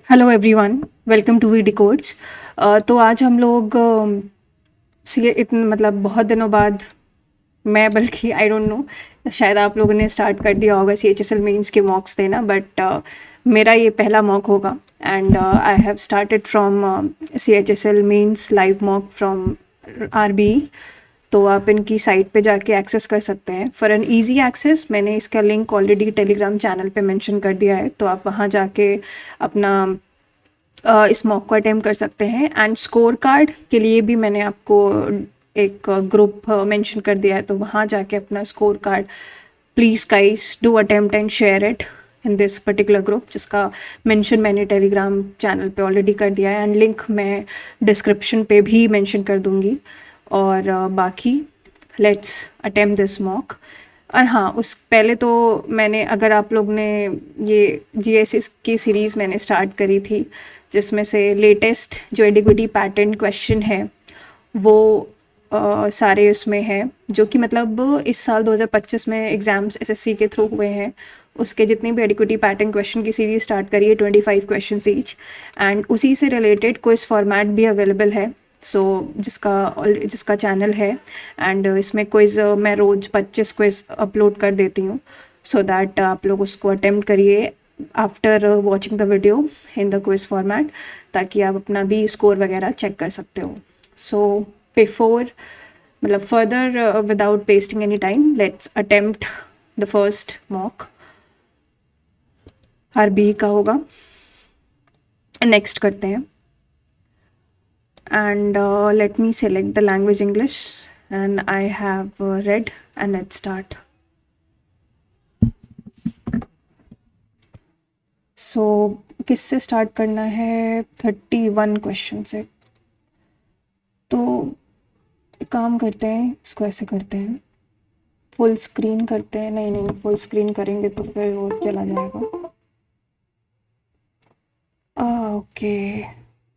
Hello everyone, welcome to we decodes. तो आज हम लोग सी इतने मतलब बहुत दिनों बाद मैं बल्कि आई डोंट नो, शायद आप लोगों ने स्टार्ट कर दिया होगा CHSL मेंस के मॉक्स देना, बट मेरा ये पहला मॉक होगा and I have started from CHSL mains live mock from RBE। तो आप इनकी साइट पे जाके एक्सेस कर सकते हैं। फॉर एन इजी एक्सेस मैंने इसका लिंक ऑलरेडी टेलीग्राम चैनल पे मेंशन कर दिया है, तो आप वहाँ जाके अपना इस मॉक को अटेम्प्ट कर सकते हैं। एंड स्कोर कार्ड के लिए भी मैंने आपको एक ग्रुप मेंशन कर दिया है, तो वहाँ जाके अपना score card please guys do attempt and share it in this particular group, जिसका मेंशन मैंने टेलीग्राम चैनल पे ऑलरेडी कर दिया है एंड लिंक मैं डिस्क्रिप्शन पे भी मेंशन कर दूँगी। और बाकी लेट्स अटेम्प्ट दिस मॉक। और हाँ, उस पहले तो मैंने, अगर आप लोग ने ये GSS की सीरीज़ मैंने स्टार्ट करी थी, जिसमें से लेटेस्ट जो एडिक्विटी पैटर्न क्वेश्चन है वो सारे उसमें हैं, जो कि मतलब इस साल 2025 में एग्ज़ाम्स SSC के थ्रू हुए हैं। उसके जितनी भी एडिक्विटी पैटर्न क्वेश्चन की सीरीज़ स्टार्ट करी है, 25 क्वेश्चन ईच, एंड उसी से रिलेटेड क्विज फॉर्मेट भी अवेलेबल है। जिसका चैनल है, एंड इसमें क्विज़ मैं रोज़ 25 क्विज़ अपलोड कर देती हूँ, सो दैट आप लोग उसको अटेम्प्ट करिए after watching the video in the quiz format, ताकि आप अपना भी स्कोर वगैरह चेक कर सकते हो। सो बिफोर मतलब further without wasting any time, let's attempt the first mock. RBE का होगा, नेक्स्ट करते हैं। And let me select the language English, and I have read, and let's start. So किससे स्टार्ट करना है? 31 क्वेश्चन से। तो एक काम करते हैं, इसको ऐसे करते हैं, फुल स्क्रीन करते हैं। नहीं, फुल स्क्रीन करेंगे तो फिर वो चला जाएगा। ओके,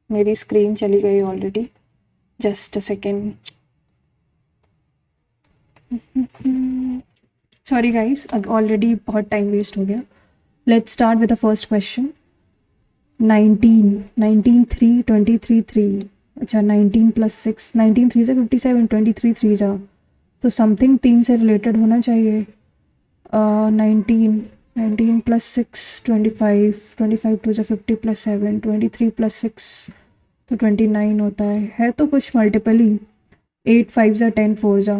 मेरी स्क्रीन चली गई already, just a second. Sorry guys, already बहुत टाइम वेस्ट हो गया। Let's start with the first question. 19 3 23 3। अच्छा, 19 + 6, 19 3 से 57, 23 3 जा, तो समथिंग 3 से रिलेटेड होना चाहिए। 19 + 6 25, 25 2 जा 50 + 7, 23 + 6 तो 29 होता है तो कुछ मल्टीपल ही। 8 5 जा 10, 4 जा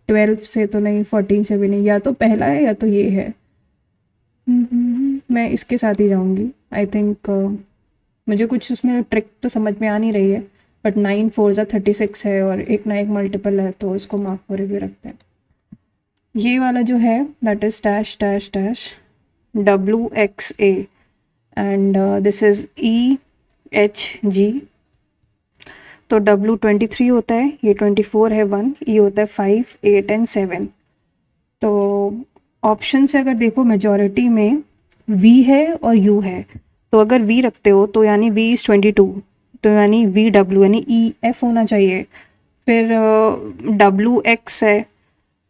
12 से तो नहीं, 14 से भी नहीं, या तो पहला है या तो ये है। मैं इसके साथ ही जाऊंगी। आई थिंक मुझे कुछ उसमें ट्रिक तो समझ में आ नहीं रही है, बट 9 4 जा 36 है और एक ना एक मल्टीपल है, तो इसको मार्क पर भी रखते हैं। ये वाला जो है that is dash dash dash WXA and this is EHG। तो W 23 होता है, ये 24 है 1, E होता है 5 8 एंड 7। तो ऑप्शन से अगर देखो, मेजॉरिटी में V है और U है, तो अगर V रखते हो तो यानी V इज़ 22, तो यानी VW यानी EF होना चाहिए। फिर WX है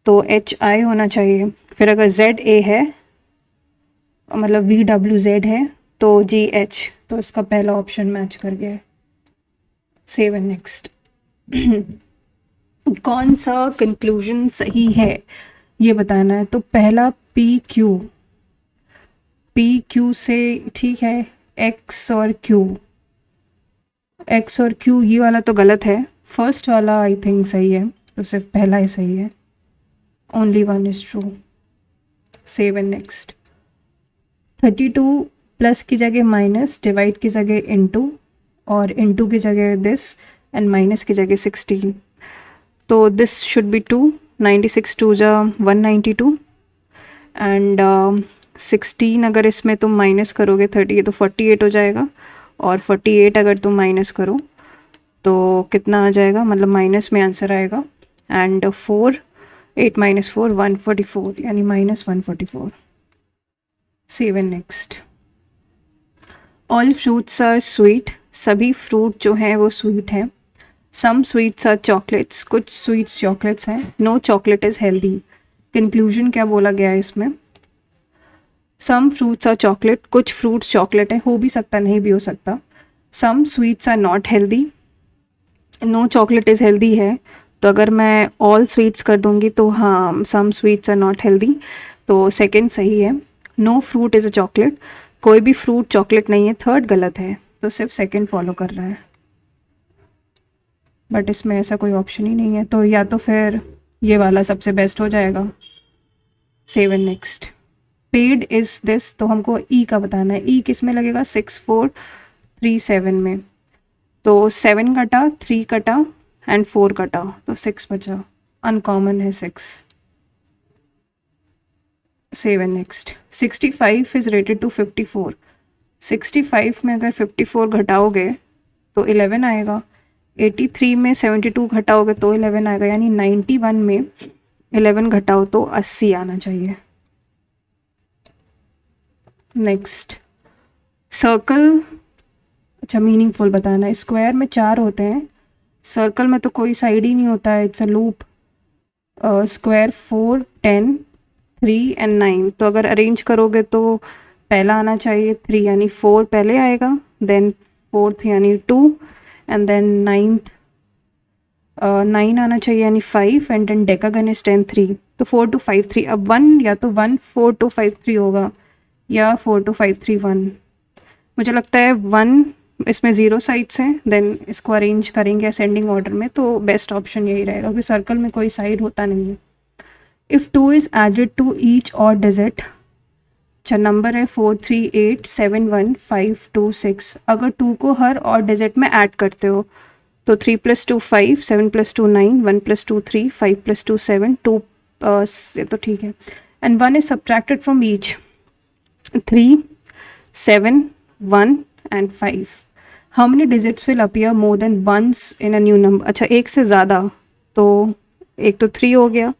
तो HI होना चाहिए। फिर अगर ZA है, मतलब VWZ है, तो GH, तो इसका पहला ऑप्शन मैच कर गया है। Save and next. कौन सा कंक्लूजन सही है ये बताना है। तो पहला PQ से ठीक है, X और Q ये वाला तो गलत है। फर्स्ट वाला आई थिंक सही है, तो सिर्फ पहला ही सही है। Only one is true. Save and next. 32 plus की जगह माइनस, डिवाइड की जगह इनटू, और इनटू की जगह दिस, एंड माइनस की जगह 16, तो दिस शुड बी 2। 96 2 जा 192, एंड 16 अगर इसमें तुम माइनस करोगे 30 तो 48 हो जाएगा, और 48 अगर तुम माइनस करो तो कितना आ जाएगा, मतलब माइनस में आंसर आएगा। एंड 8 - 4 144, यानी -144। Save and next. All fruits are sweet, सभी फ्रूट जो हैं वो स्वीट हैं। सम स्वीट्स आर चॉकलेट्स, कुछ स्वीट्स चॉकलेट्स हैं। No chocolate is healthy. Conclusion क्या बोला गया है इसमें? सम फ्रूट्स आर चॉकलेट, कुछ फ्रूट्स चॉकलेट है, हो भी सकता नहीं भी हो सकता. Some sweets are not healthy, no chocolate is healthy है. तो अगर मैं ऑल स्वीट्स कर दूंगी तो हाँ, some sweets are not healthy, तो सेकंड सही है. No fruit is a chocolate, कोई भी फ्रूट चॉकलेट नहीं है, थर्ड गलत है, तो सिर्फ सेकंड फॉलो कर रहा है. बट इसमें ऐसा कोई ऑप्शन ही नहीं है, तो या तो फिर ये वाला सबसे बेस्ट हो जाएगा. Seven next. Paid is this, तो हमको ई का बताना है. ई किस में लगेगा? 6437 में. तो 7 कटा, 3 कटा एंड 4 कटा, तो 6 बचा. अनकॉमन है 6. 7 नेक्स्ट. 65 is rated to 54. 65 में अगर 54 घटाओगे तो 11 आएगा. 83 में 72 घटाओगे तो 11 आएगा, यानी 91 में 11 घटाओ तो 80 आना चाहिए. नेक्स्ट. सर्कल, अच्छा मीनिंगफुल बताना है. स्क्वायर में 4 होते हैं, सर्कल में तो कोई साइड ही नहीं होता है, it's a loop. Square 4, 10, 3 and 9, तो अगर अरेंज करोगे तो पहला आना चाहिए 3, यानी 4 पहले आएगा, देन 4th यानी 2, एंड देन 9th 9 आना चाहिए यानी 5, एंड देन डेकागन इज 10, 3. तो 4 2 5 3. अब 1 या तो 1 4 2 5 3 होगा, या 4 2 5 3 1. मुझे लगता है 1, इसमें 0 साइड्स हैं, देन इसको अरेंज करेंगे असेंडिंग ऑर्डर में, तो बेस्ट ऑप्शन यही रहेगा, क्योंकि सर्कल में कोई साइड होता नहीं है. If 2 is added to each odd digit, अच्छा नंबर है 4 3 8 7 1 5 2 6. अगर 2 को हर और डिजिट में ऐड करते हो तो 3 + 2 5, 7 + 2 9, 1 + 2 3, 5 + 2 7, 2 ये तो ठीक है. And 1 is subtracted from each. 3 7 1 and 5. How many digits will appear more than once in a new number? अच्छा एक से ज़्यादा, तो एक तो 3 हो गया,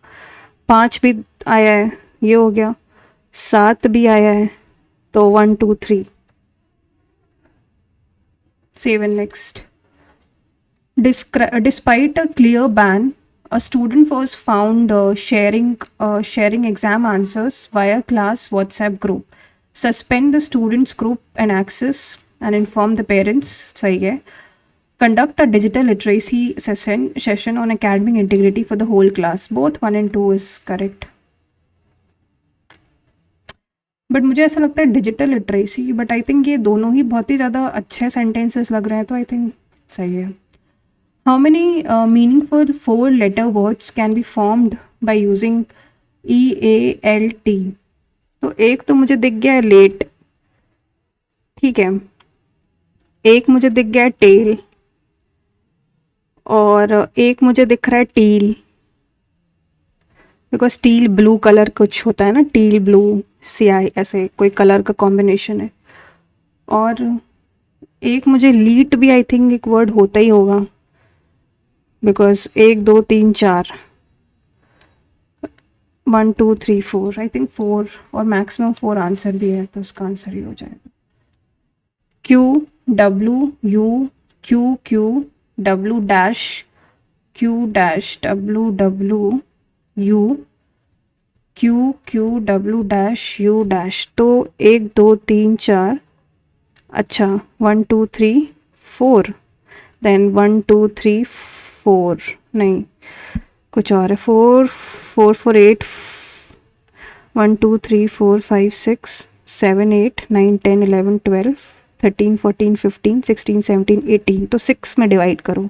5 भी आया है, ये हो गया, 7 भी आया है, तो 1 2 3. 7 next. Despite a clear ban, a student was found sharing exam answers via class WhatsApp group. Suspend the students group and access and inform the parents. सही है. Conduct a digital literacy session on academic integrity for the whole class. Both 1 and 2 is correct. But मुझे ऐसा लगता है digital literacy, but I think ये दोनों ही बहुत ही ज़्यादा अच्छे सेंटेंसेस लग रहे हैं, तो आई थिंक सही है. How many meaningful 4 letter words can be formed by using EALT? तो एक तो मुझे दिख गया है लेट, ठीक है, एक मुझे दिख गया है टेल, और एक मुझे दिख रहा है teal, because teal blue colour कुछ होता है ना, टील ब्लू सियाही ऐसे कोई कलर का कॉम्बिनेशन है. और एक मुझे लीट भी आई थिंक एक वर्ड होता ही होगा, बिकॉज 1 2 3 4, 1 2 3 4, आई थिंक 4, और मैक्सिमम 4 आंसर भी है, तो उसका आंसर ही हो जाएगा. QW, तो 1 2 3 4, अच्छा 1 2 3 4, देन 1 2 3 4, नहीं कुछ और है, 4 4 4 8, 1 2 3 4 5 6 7 8 9 10 11 12 13 14 15 16 17 18, तो 6 में डिवाइड करो.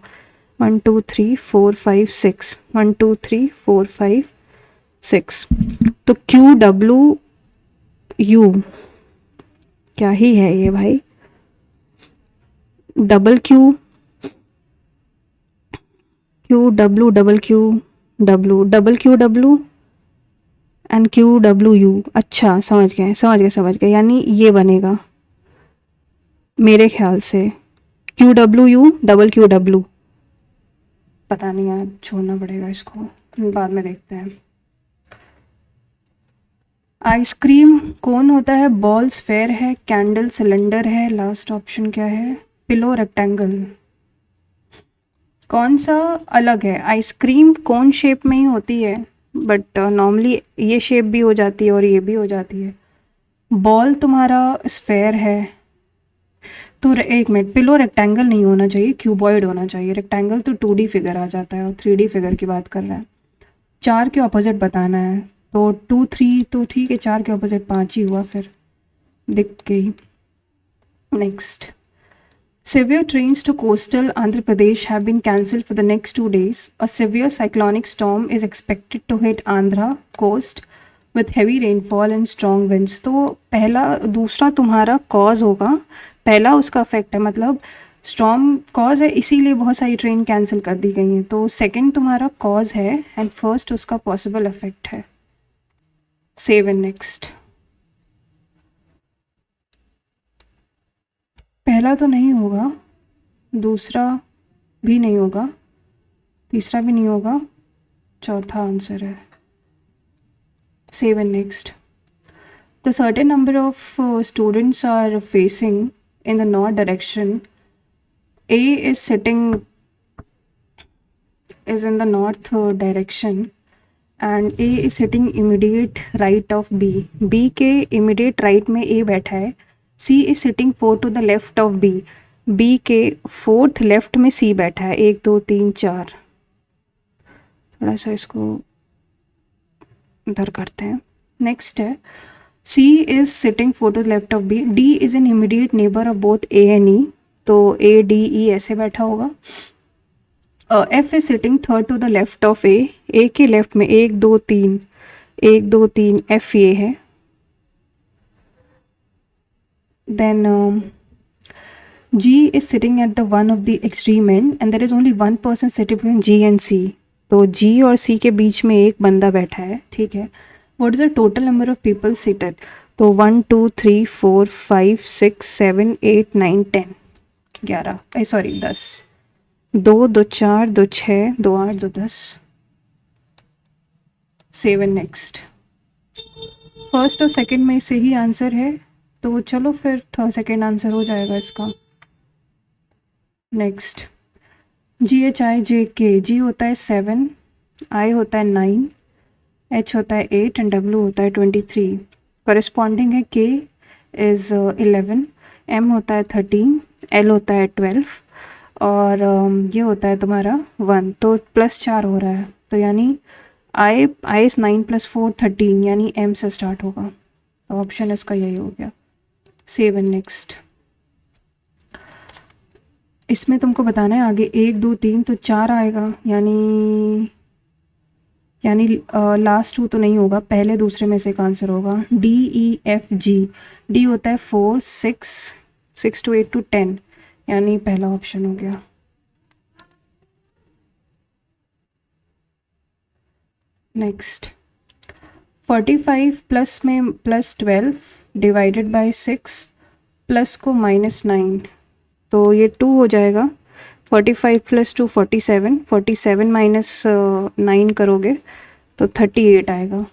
1 2 3 4 5 6, 1 2 3 4 5 6. तो QW क्या ही है ये भाई, double Q, QW double Q W, double QW and QWU. अच्छा समझ गए, यानी ये बनेगा मेरे ख्याल से QWU डबल QW. पता नहीं यार, छोड़ना पड़ेगा इसको, बाद में देखते हैं. आइसक्रीम कौन होता है? बॉल स्फेयर है, कैंडल सिलेंडर है, लास्ट ऑप्शन क्या है? Pillow rectangle. कौन सा अलग है? आइसक्रीम कौन शेप में ही होती है, बट नॉर्मली ये शेप भी हो जाती है और ये भी हो जाती है. बॉल तुम्हारा स्फेयर है, तो एक मिनट, पिलो रेक्टेंगल नहीं होना चाहिए, क्यूबॉइड होना चाहिए। रेक्टेंगल तो 2D फिगर आ जाता है और 3D फिगर की बात कर रहा है। 4 के ऑपोजिट बताना है, तो 2 3 तो ठीक है, 4 के ऑपोजिट 5 ही हुआ, फिर दिख गई। Next, severe trains to coastal Andhra Pradesh have been cancelled for the next 2 days. A severe cyclonic storm is expected to hit Andhra coast with heavy rainfall and strong winds. तो पहला, दूसरा तुम्हारा cause होगा, पहला उसका effect है, मतलब storm cause है इसीलिए बहुत सारी ट्रेन कैंसिल कर दी गई हैं। तो सेकंड तुम्हारा कॉज है एंड फर्स्ट उसका पॉसिबल इफेक्ट है। Save and next. पहला तो नहीं होगा, दूसरा भी नहीं होगा, तीसरा भी नहीं होगा, चौथा आंसर है। Save and next. The certain number of students are facing in the north direction. A is sitting is in the north direction and A is sitting immediate right of B. B के immediate right में A बैठा है। C is sitting 4 to the left of B. B के 4th left में C बैठा है। 1 2 3 4, थोड़ा सा इसको इधर करते हैं। नेक्स्ट है, C is sitting 4 to the left of B. D is an immediate neighbor of both A and E. तो A D E ऐसे बैठा होगा। F is sitting third to the left of A. A के left में 1 2 3, 1 2 3 F ये है। Then G is sitting at the one of the extreme end and there is only one person sitting between G and C. तो G और C के बीच में एक बंदा बैठा है, ठीक है। What is the total number of people seated? तो 1 2 3 4 5 6 7 8 9 10, 11, sorry 10, 2 2 4 2 6 2 8 2 10। Save and next. First और सेकंड में से ही आंसर है, तो चलो फिर थर्ड सेकंड आंसर हो जाएगा इसका। Next, GHIJK। G होता है 7, I होता है 9, H होता है 8 एंड W होता है 23। कॉरेस्पॉन्डिंग है K इज़ 11, M होता है 13, L होता है 12 और ये होता है तुम्हारा 1, तो +4 हो रहा है। तो यानी I इज़ 9 + 4 13, यानी M से स्टार्ट होगा। तो ऑप्शन इसका यही हो गया। Save and next. इसमें तुमको बताना है आगे 1 2 3 तो 4 आएगा, यानी लास्ट 2 तो नहीं होगा, पहले दूसरे में से एक आंसर होगा। D E F G। D होता है 4 6 to 8 to 10, यानी पहला ऑप्शन हो गया। नेक्स्ट, 45 प्लस में +12 डिवाइडेड बाय 6 प्लस को -9, तो ये 2 हो जाएगा। 45 + 2 47, 47 - 9 करोगे तो 38 आएगा।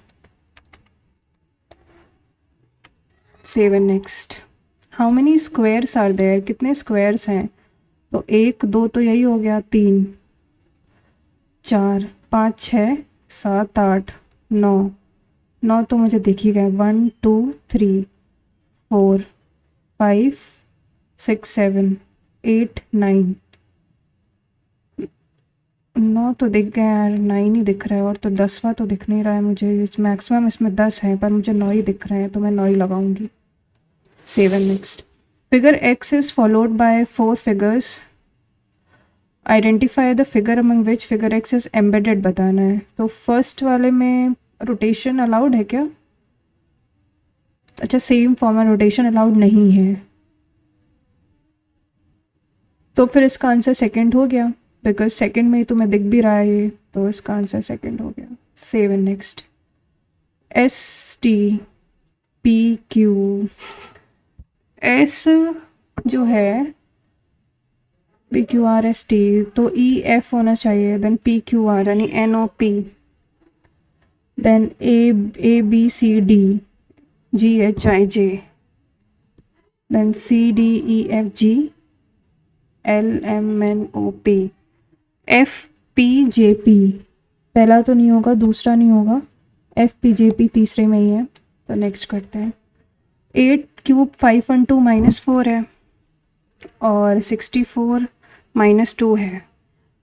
Save and next. How many squares are there? कितने स्क्वायर्स हैं? तो 1 2 तो यही हो गया, 3 4 5 6 7 8 9, 9 तो मुझे दिख ही गया। 1 2 3 4 5 6 7 8 9, 9 तो दिख गया यार, 9 ही दिख रहा है, और तो 10वां तो दिख नहीं रहा है मुझे। मैक्सिमम इसमें 10 है पर मुझे 9 ही दिख रहे हैं, तो मैं 9 ही लगाऊंगी। Save and next. Figure X is followed by 4 figures. Identify the figure among which figure X is embedded बताना है। तो फर्स्ट वाले में रोटेशन अलाउड है क्या? अच्छा, सेम फॉर्म में रोटेशन अलाउड नहीं है, तो फिर इसका आंसर सेकंड हो गया, बिकॉज सेकंड में ही तुम्हें दिख भी रहा है ये, तो इसका आंसर सेकंड हो गया। Save and next. ST PQ, S जो है PQRST, तो EF होना चाहिए, देन PQR यानी NOP, then ABCD GHIJ, then CDEFG LMNOP FPJP। पहला तो नहीं होगा, दूसरा नहीं होगा, FPJP तीसरे में ही है, तो नेक्स्ट करते हैं। 8³ 5/2 - 4 है और 64 -2 है।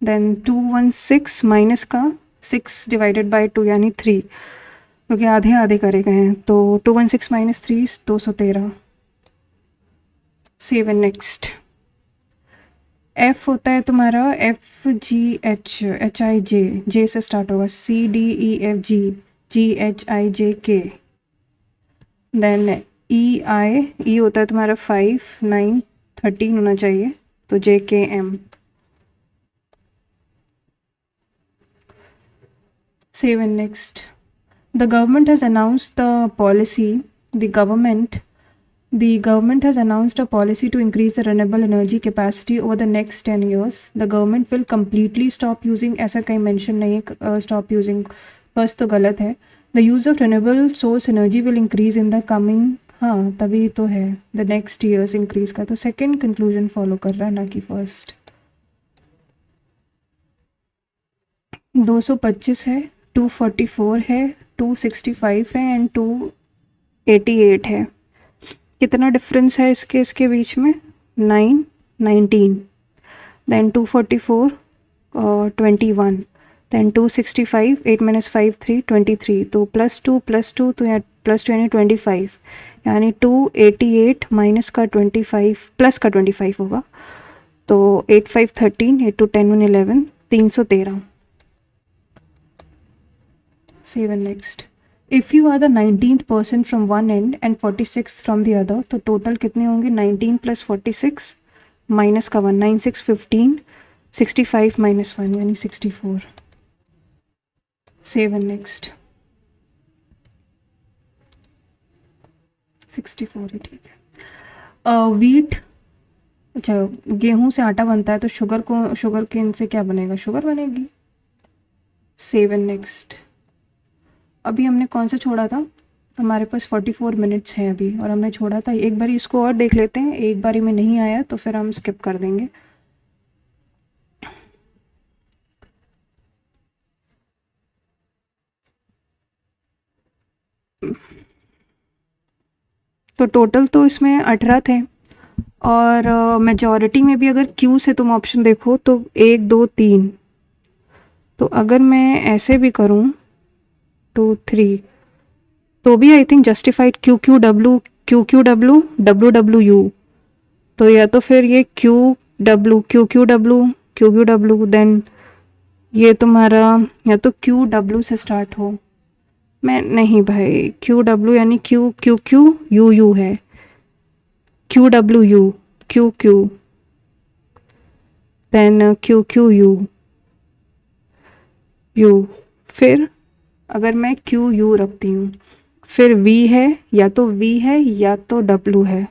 देन 216 माइनस का 6 डिवाइडेड बाई 2 यानी 3, क्योंकि आधे आधे करे गए हैं। तो 216 - 3 213। Save and next. एफ होता है तुम्हारा FGH जे से स्टार्ट होगा, CDEFG GHIJK। देन ई होता है तुम्हारा 5 9 13 होना चाहिए, तो JKM। Save and next. The government has announced the policy. The government has announced a policy to increase the renewable energy capacity over the next 10 years. The government will completely stop using, ऐसा कहीं mention नहीं है stop using, first तो गलत है। The use of renewable source energy will increase in the coming, हाँ तभी तो है the next years increase का, तो second conclusion follow कर रहा है ना कि first। 225 है, 244 है, 265 है एंड 288 है। कितना डिफरेंस है इसके बीच में? 19। देन 244 21, देन 265 8 - 5 3 23, तो +2 तो यहाँ +2 यानी 25, यानी 288 माइनस का 25 प्लस का 25 होगा, तो 8 5 13, 8 2 10 1 11, 313। Save and next. If you are the 19th person from one end and 46th from the other, तो टोटल कितने होंगे? 19 + 46 माइनस का 1, 9 6 15, 65 - 1 यानी 64। Save and next. 64 ही ठीक है। वीट, अच्छा गेहूं से आटा बनता है, तो शुगर केन से क्या बनेगा? शुगर बनेगी। Save and next. अभी हमने कौन सा छोड़ा था? हमारे पास 44 मिनट्स हैं अभी, और हमने छोड़ा था एक बारी, इसको और देख लेते हैं। एक बारी में नहीं आया तो फिर हम स्किप कर देंगे। तो टोटल तो इसमें 18 थे, और मेजॉरिटी में भी अगर क्यू से तुम ऑप्शन देखो तो 1 2 3, तो अगर मैं ऐसे भी करूँ 2 3, तो भी I think justified QQW WWU, तो या तो फिर ये QQW, देन ये तुम्हारा या तो QW से स्टार्ट हो। मैं नहीं भाई, QW यानी QQU है, QWU QQ, then QQU U, फिर अगर मैं QU रखती हूँ, फिर V है, या तो V है या तो W है।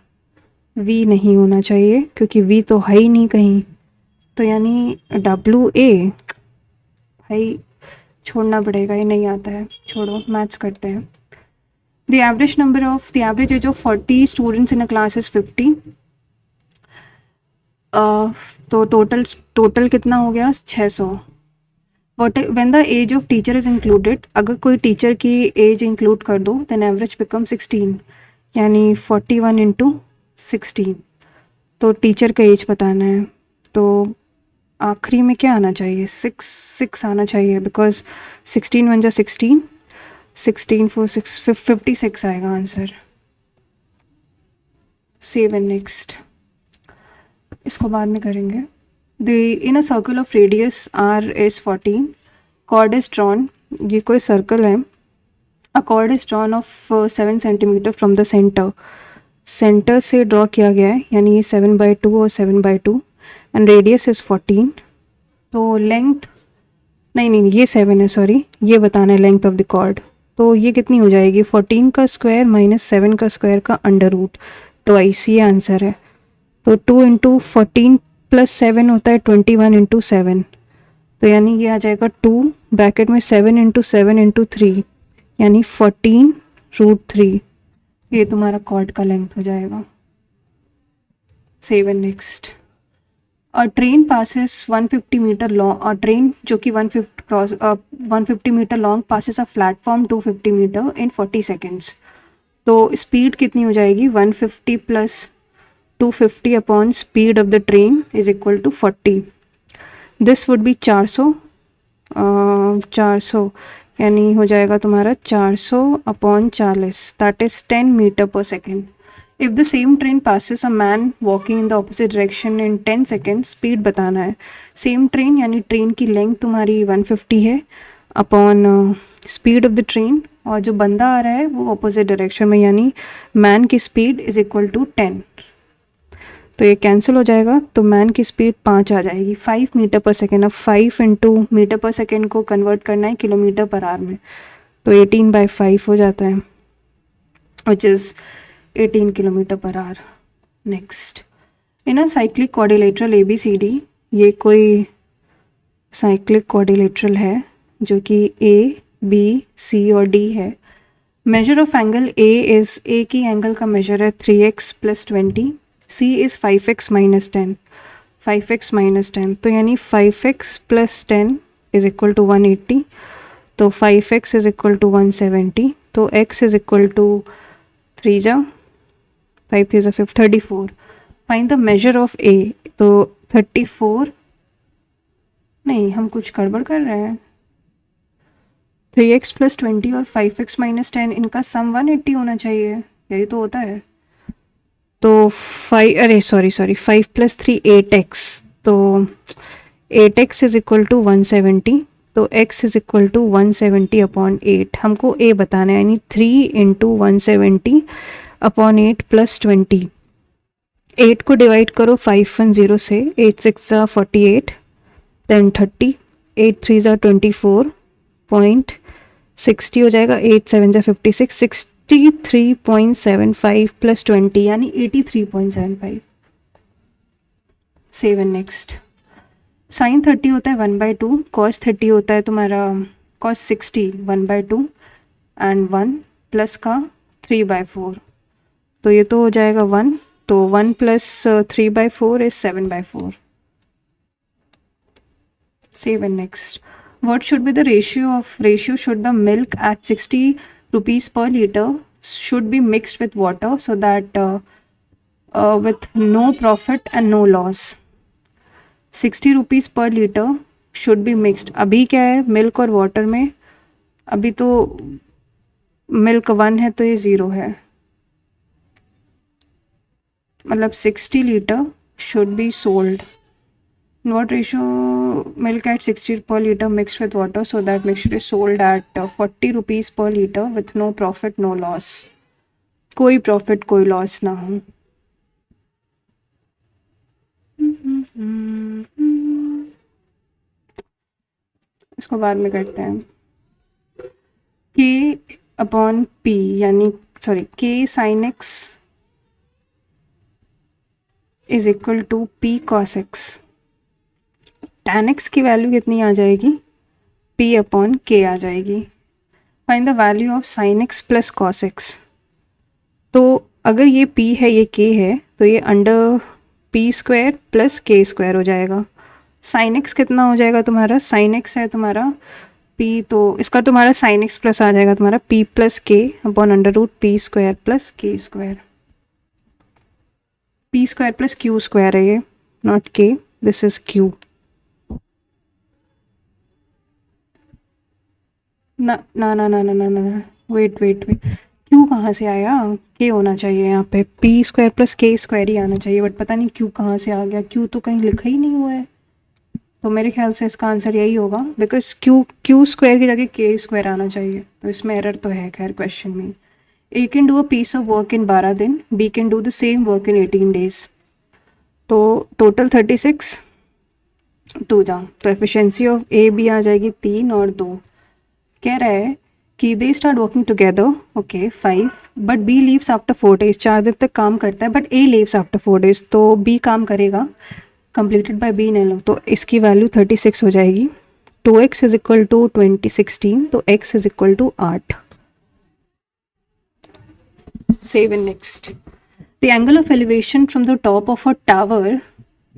V नहीं होना चाहिए क्योंकि V तो है ही नहीं कहीं, तो यानी WA। भाई छोड़ना पड़ेगा, ये नहीं आता है, छोड़ो मैथ्स करते हैं। The average age of 40 students in a class is 50। तो टोटल कितना हो गया? 600। When the age of teacher is included, अगर कोई टीचर की एज इंक्लूड कर दो, देन एवरेज बिकम 16, यानी 41 × 16। तो टीचर का एज बताना है, तो आखिरी में क्या आना चाहिए? 6 आना चाहिए, बिकॉज 16 1 जा 16, 16 4 6 56 आएगा आंसर। सेव एंड नेक्स्ट, इसको बाद में करेंगे। In a circle of radius R is 14, chord is drawn, ये कोई सर्कल है, a chord is drawn of 7 centimetre from the centre से ड्रॉ किया गया है, यानी ये 7/2 और 7/2, एंड रेडियस इज 14। तो लेंथ नहीं ये 7 है, सॉरी, ये बताना है लेंथ ऑफ द कॉर्ड। तो ये कितनी हो जाएगी? 14 का स्क्वायर माइनस 7 का स्क्वायर का अंडर रूट, तो ऐसी आंसर है। तो 2 × 14 + 7 होता है 21 × 7, तो यानी ये आ जाएगा 2 ब्रैकेट में 7 × 7 × 3, यानी 14√3। ये तुम्हारा कॉर्ड का लेंथ हो जाएगा। Save and next. और ट्रेन पासिस 150 मीटर लॉन्ग, और ट्रेन जो कि 150 metre long passes a platform 250 metre in 40 seconds. तो स्पीड कितनी हो जाएगी 150 plus 250 upon speed of the train is equal to 40. This would be 400 400 यानी हो जाएगा तुम्हारा 400 upon 40 that is 10 metre per second. If the same train passes a man walking in the opposite direction in 10 seconds, speed बताना है. Same train यानी train की length तुम्हारी 150 है upon speed of the train, और जो बंदा आ रहा है वो अपोजिट डायरेक्शन में यानी मैन की स्पीड इज इक्वल टू 10. तो ये कैंसिल हो जाएगा, तो मैन की स्पीड 5 आ जाएगी 5 मीटर पर सेकेंड. अब 5 इंटू मीटर पर सेकेंड को कन्वर्ट करना है किलोमीटर पर आवर में, तो 18/5 हो जाता है which is 18 kilometre per hour. Next, in a cyclic quadrilateral ABCD, ये कोई साइक्लिक क्वाड्रिलेटरल है जो कि A, B, C और D है. Measure of angle A is, A की एंगल का मेजर है 3x + 20, C is 5x - 10, 5x - 10, तो यानी 5x + 10 इज इक्वल टू 180, तो 5x इज इक्वल टू 170, तो x इज इक्वल टू 3 जा 5 3 5 34. Find the measure of A, तो 34 नहीं, हम कुछ गड़बड़ कर रहे हैं. 3x + 20 और 5x - 10 इनका सम 180 होना चाहिए, यही तो होता है. तो 5 + 3 8x, तो 8x इज इक्वल टू 170, तो x is equal to 170 upon 8. हमको A बताना है, यानी 3 × 170 अपॉन 8 + 20. 8 को डिवाइड करो 5 1 0 से, 8 6 ज़ा 48, then 30, 8 3 ज़ा 24.60 हो जाएगा, 8 7 ज़ा 56, 63.75 + 20 यानी 83.75. Save and next. साइन 30 होता है 1/2, कॉस 30 होता है तुम्हारा कॉस 60 1/2 एंड 1 प्लस का 3/4, तो ये तो हो जाएगा 1, तो 1 + 3/4 is 7/4. Save and next. What should be the ratio should the milk at 60 rupees per liter should be mixed with water so that with no profit and no loss. 60 rupees per liter should be mixed. अभी क्या है milk और water में, अभी तो milk 1 है तो ये 0 है, मतलब 60 litre should be sold. In what ratio milk at 60 per liter mixed with water so that mixture is sold at 40 rupees per liter with no profit no loss. कोई प्रॉफिट कोई लॉस ना हो. इसको बाद में करते हैं. K अपॉन P यानी K sin x is equal to P cos x. tan x की वैल्यू कितनी आ जाएगी, P अपॉन K आ जाएगी. Find the value of sin x plus cos x. तो अगर ये P है ये K है, तो ये अंडर P² + K² हो जाएगा. sin x कितना हो जाएगा तुम्हारा, sin x है तुम्हारा P, तो इसका तुम्हारा sin x प्लस आ जाएगा तुम्हारा P + K upon √P² + K². P² + Q² है ये, not K, this is Q. ना ना ना ना ना ना ना वेट क्यू कहाँ से आया, के होना चाहिए यहाँ पे, P² + K² ही आना चाहिए, बट पता नहीं क्यू कहाँ से आ गया. क्यू तो कहीं लिखा ही नहीं हुआ है, तो मेरे ख्याल से इसका आंसर यही होगा, बिकॉज Q² की जगह K² आना चाहिए, तो इसमें एरर तो है खैर क्वेश्चन में. A can do a piece of work in 12 दिन, B can do the same work in 18 days. तो टोटल 36 2 जा, तो एफिशिएंसी ऑफ A B आ जाएगी 3 और 2. कह रहा है कि they start working together, okay 5, but B leaves after 4 days. 4 दिन तक काम करता है, but A leaves after 4 days, तो B काम करेगा. कंप्लीटेड बाय B ने लो, तो इसकी वैल्यू 36 हो जाएगी. 2x इज इक्वल टू 16, तो x is equal to 8. Save and next. The angle of elevation from the top of a tower,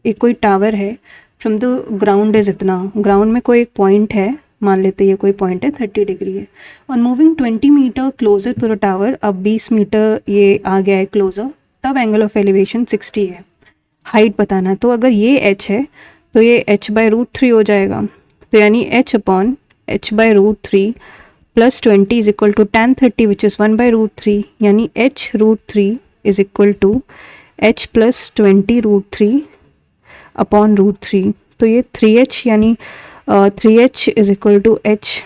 एक कोई टावर है, फ्रॉम द ग्राउंड इज इतना, ग्राउंड में कोई एक पॉइंट है मान लेते ये कोई पॉइंट है 30 डिग्री है। On moving 20 metre closer to the tower, अब 20 मीटर ये आ गया है क्लोजर, तब एंगल ऑफ एलिवेशन 60 है। हाइट बताना है, तो अगर ये h है तो ये h/√3 हो जाएगा। तो यानी h/√3 plus 20 is equal to tan 30 which is 1/√3, यानी h√3 is equal to h plus 20√3 upon √3। तो ये 3h यानी 3h is equal to h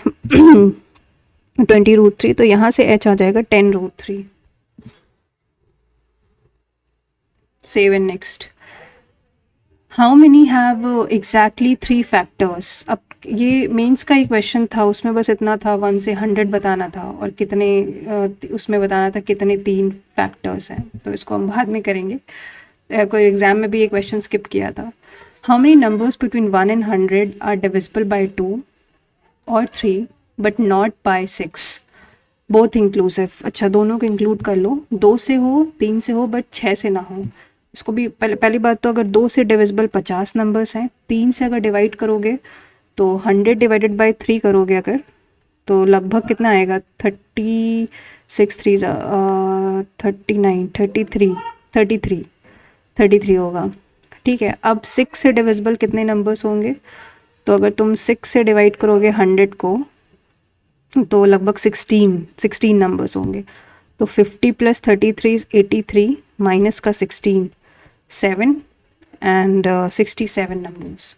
20√3, तो यहाँ से h आ जाएगा 10√3। Save and next. How many have exactly 3 factors. अब ये मेंस का एक क्वेश्चन था, उसमें बस इतना था 1 से 100 बताना था और कितने उसमें बताना था कितने 3 फैक्टर्स हैं, तो इसको हम बाद में करेंगे। कोई एग्जाम में भी ये क्वेश्चन स्किप किया था। How many numbers between 1 and 100 are divisible by 2 और 3 but not by 6 both inclusive. अच्छा, दोनों को इंक्लूड कर लो, 2 से हो 3 से हो बट 6 से ना हो। इसको भी पहली बात तो अगर 2 से डिविजिबल 50 नंबर्स हैं, 3 से अगर डिवाइड करोगे तो 100 डिवाइडेड बाय 3 करोगे अगर, तो लगभग कितना आएगा 36 3 39 33 होगा। ठीक है, अब 6 से डिविजिबल कितने नंबर्स होंगे, तो अगर तुम 6 से डिवाइड करोगे 100 को तो लगभग 16 नंबर्स होंगे। तो 50 प्लस 33 इज 83 माइनस का 16 7 and 67 numbers.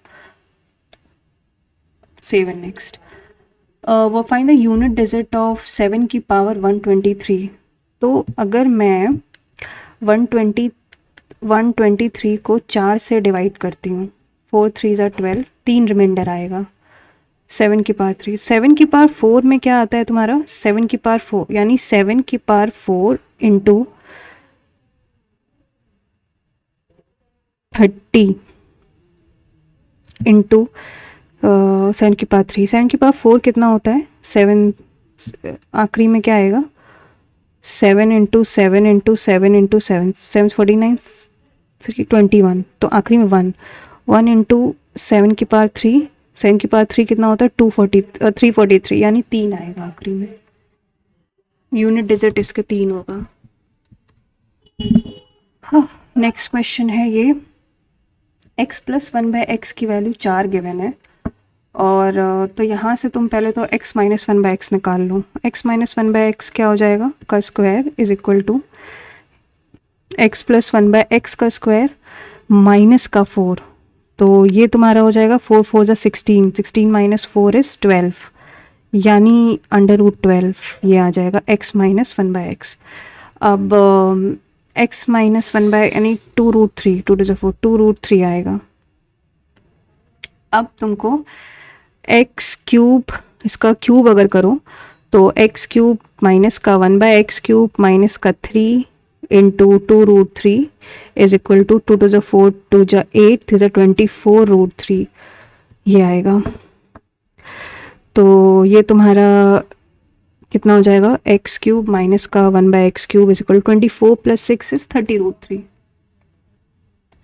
Save and next. वो find the unit digit of 7 की पावर 123। तो अगर मैं 123 को 4 से डिवाइड करती हूँ, 4 3 ज़ा 12, 3 रिमाइंडर आएगा। 7 की पावर 3, 7 की पावर 4 में क्या आता है तुम्हारा 7 की पावर 4, यानी 7 की पावर 4 इंटू 30 इंटू 7 की पावर 3, 7 की पावर 4 कितना होता है 7, आखिरी में क्या आएगा 7 इंटू 7 इंटू 7 इंटू 7, 7 49 21, तो आखिरी में 1 इंटू 7 की पावर 3, 7 की पावर 3 कितना होता है 343, यानी 3 आएगा आखिरी में। यूनिट डिजिट इसके 3 होगा। हाँ, नेक्स्ट क्वेश्चन है ये, x प्लस 1/x की वैल्यू 4 गिवन है, और तो यहाँ से तुम पहले तो x माइनस 1/x निकाल लो। x माइनस 1/x क्या हो जाएगा, का square is equal to x plus 1/x का स्क्वायर माइनस का 4, तो ये तुम्हारा हो जाएगा 4 4 ज़ा 16, 16 माइनस 4 इज़ 12, यानी √12 ये आ जाएगा x माइनस 1/x। अब x माइनस 1 यानी 2√3, 2 to 4, 2√3 आएगा। अब तुमको x क्यूब, इसका क्यूब अगर करो तो x क्यूब माइनस का 1/x क्यूब माइनस का 3 into 2√3 is equal to 2 to 4, 2 ज़ा 8, 3 ज़ा 24√3 ये आएगा। तो ये तुम्हारा कितना हो जाएगा x क्यूब माइनस का 1/x cube is equal 24 plus 6 is 30√3।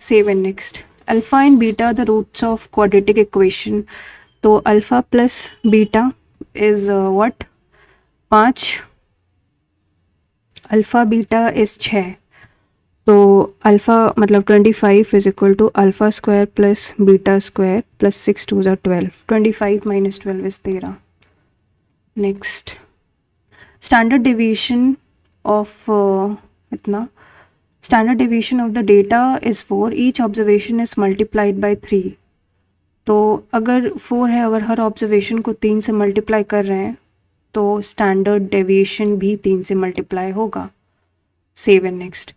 Save and next. Alpha and beta the roots of quadratic equation. तो alpha plus beta is what 5, alpha beta is 6, तो अल्फ़ा मतलब 25 is equal to alpha square plus beta square plus 6 2 ज़ा 12, 25 minus 12 is 13। Next, standard deviation of इतना, standard deviation of the data is 4, each observation is multiplied by 3। तो अगर 4 है, अगर हर observation को 3 से मल्टीप्लाई कर रहे हैं तो स्टैंडर्ड डेविएशन भी 3 से मल्टीप्लाई होगा। Save and next.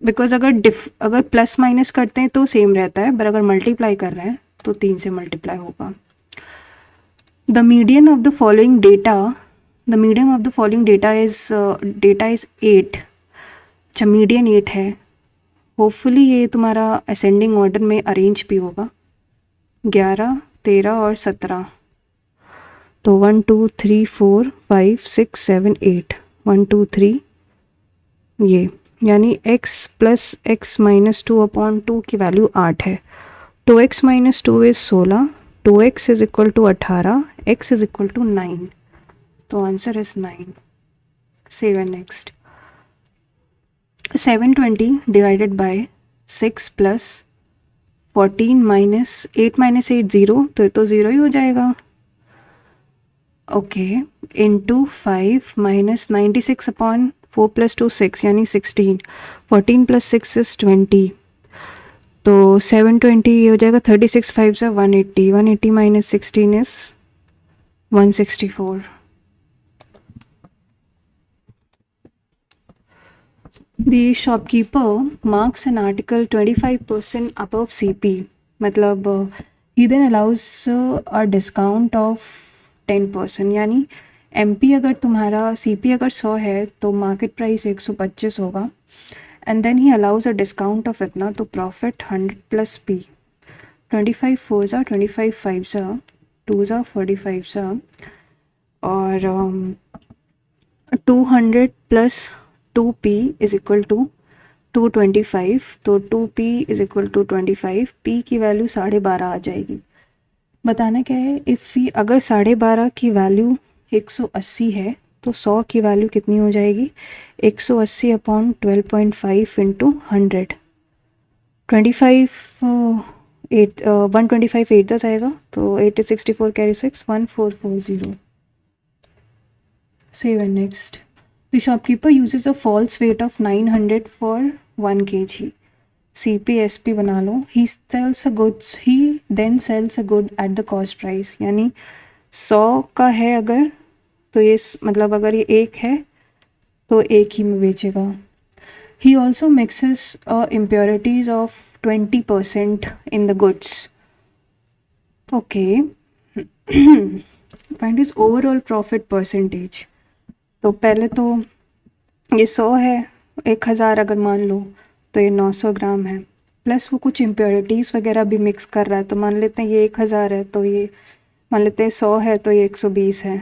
बिकॉज अगर प्लस माइनस करते हैं तो सेम रहता है, पर अगर मल्टीप्लाई कर रहे हैं तो 3 से मल्टीप्लाई होगा। The median of the following data is 8। अच्छा, मीडियन 8 है, होपफुली ये तुम्हारा असेंडिंग ऑर्डर में अरेंज भी होगा, 11 13 और 17, तो 1 2 3 4 5 6 7 8, 1 2 3 ये, यानी x plus x minus 2 upon 2 की वैल्यू 8 है। 2x minus 2 is 16 2x is equal to 18, x is equal to 9, तो answer is 9. 7 next. 720 divided by 6 plus 14 minus 8 minus 8 zero, तो ये तो ज़ीरो ही हो जाएगा. Okay, into 5 minus 96 upon 4 plus 2 6 यानी 16. 14 प्लस 6 इज 20, तो 720 ये हो जाएगा. 36 5 से 180, 180 minus 16 is 164. The shopkeeper marks an article 25% above CP. मतलब he then allows a discount of 10%. यानी MP अगर तुम्हारा CP अगर 100 है तो मार्केट प्राइस 125 होगा, and then he allows a discount of इतना, तो प्रॉफिट 100 प्लस P. 25 4 ज़ा 25 5 ज़ा 2 ज़ा 45 ज़ा और 200 plus 2p is equal to 225, तो 2p is equal to 25. p की वैल्यू 12.5 आ जाएगी. बताना क्या है, इफ़ अगर 12.5 की वैल्यू 180 है तो 100 की वैल्यू कितनी हो जाएगी, 180 अपॉन 12.5 इंटू 100. 25 8 125 8 जाएगा, तो 8 64 carry 6 1440. 7 next. The shopkeeper uses a false weight of 900 for 1 kg. CPSP बना लो. He sells a goods. He then sells a good at the cost price. यानी 100 का है अगर, तो ये मतलब अगर ये 1 है तो 1 ही में बेचेगा. He also mixes impurities of 20% in the goods. Okay. Find his overall profit percentage. तो पहले तो ये 100 है, 1000 अगर मान लो तो ये 900 ग्राम है, प्लस वो कुछ इम्प्योरिटीज़ वगैरह भी मिक्स कर रहा है, तो मान लेते हैं ये 1000 है, तो ये मान लेते हैं 100 है तो ये 120 है.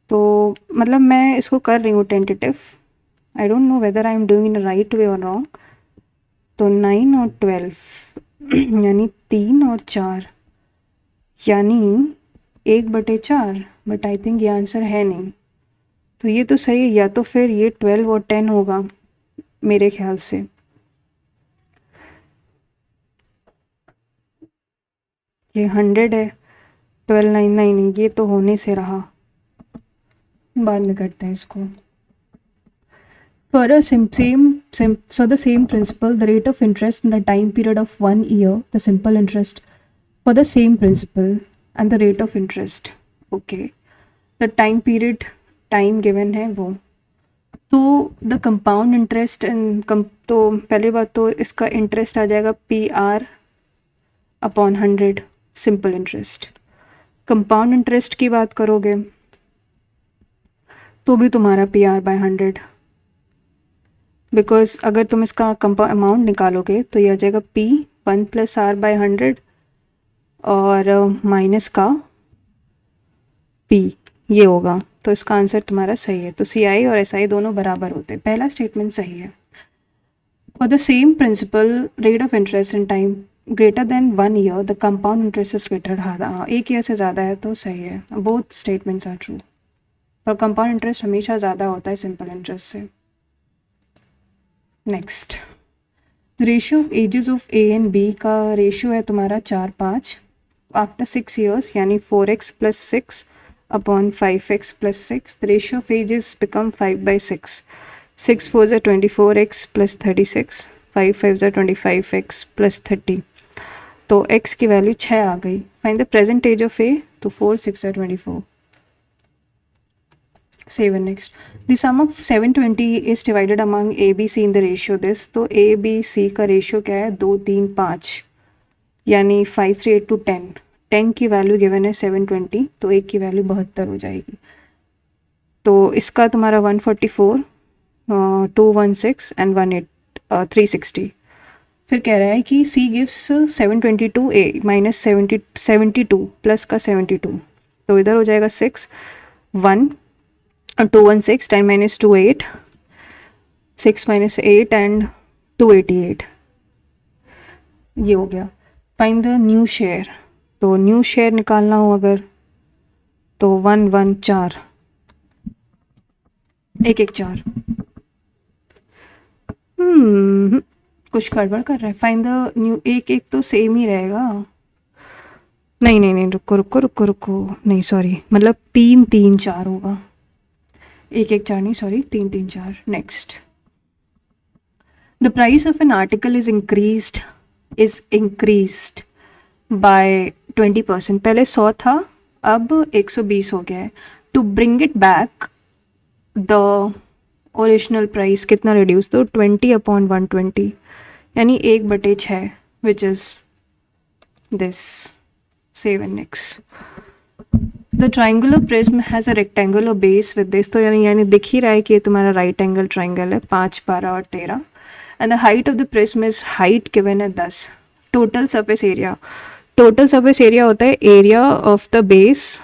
तो मतलब मैं इसको कर रही हूँ tentative, I don't know whether I am doing in right way और रॉन्ग. तो 9 और 12 यानी 3 और 4 यानी 1/4, बट आई थिंक ये आंसर है नहीं, तो ये तो सही है, या तो फिर ये 12 और 10 होगा मेरे ख्याल से. ये 100 है, 1299 नहीं, ये तो होने से रहा, बाद में करते हैं इसको. For a so the same principle, the rate of interest in the time period of 1 year, the simple interest for the same principle and the rate of interest. Okay, the time period, time given है वो, तो the compound interest तो पहली बात तो इसका interest आ जाएगा PR upon 100, simple interest. Compound interest की बात करोगे तो भी तुम्हारा PR बाय 100, बिकॉज अगर तुम इसका अमाउंट निकालोगे तो ये आ जाएगा P 1 प्लस R बाय 100 और माइनस का P ये होगा, तो इसका आंसर तुम्हारा सही है. तो CI और SI दोनों बराबर होते हैं, पहला स्टेटमेंट सही है. For the same principal, rate of interest in time greater than 1 year, the compound interest is greater. हाँ, 1 ईयर से ज़्यादा है तो सही है, बोथ स्टेटमेंट्स आर ट्रू, पर कंपाउंड इंटरेस्ट हमेशा ज़्यादा होता है सिंपल इंटरेस्ट से. Next, the ratio of ages of A and B का रेशियो है तुम्हारा 4-5. आफ्टर 6 ईयर्स यानी 4x plus 6 upon 5x plus 6, the ratio of ages become 5/6. 6 4s are 24x plus 36, 5 5s are 25x plus 30. तो x की value 6 आ गई. Find the present age of A, तो 4 6 are 24. 7 next. The sum of 720 is divided among A B C in the ratio this. तो A B C का ratio क्या है, 2 3 5 यानी 5 3 8 to 10. 10 की वैल्यू गिवन है 720, तो 1 की वैल्यू 72 हो जाएगी. तो इसका तुम्हारा 144, 216 एंड 360. फिर कह रहा है कि C gives 722 A minus 72 plus का 72, तो इधर हो जाएगा 6 1 216 10 माइनस 2 8 6 माइनस 8 एंड 288, ये हो गया. Find the new share. तो न्यू शेयर निकालना हो अगर तो 114 114। कुछ गड़बड़ कर रहा है। फाइंड द न्यू, एक एक तो सेम ही रहेगा। नहीं नहीं नहीं, रुको रुको रुको रुको, नहीं सॉरी, मतलब 334 होगा, 114 नहीं, sorry 334। Next, the price of an article is increased by 20%। पहले 100 था, अब 120 हो गया है। To bring it back the original price कितना रिड्यूस, तो 20/120, यानी 1/6, which is this 7x। The triangular prism has a rectangular base with this, तो यानी दिख ही रहा है कि ये तुम्हारा राइट एंगल ट्राइंगल है, 5, 12 और 13। And the height of the prism is, height given है 10। Total surface area, total surface area होता है area of the base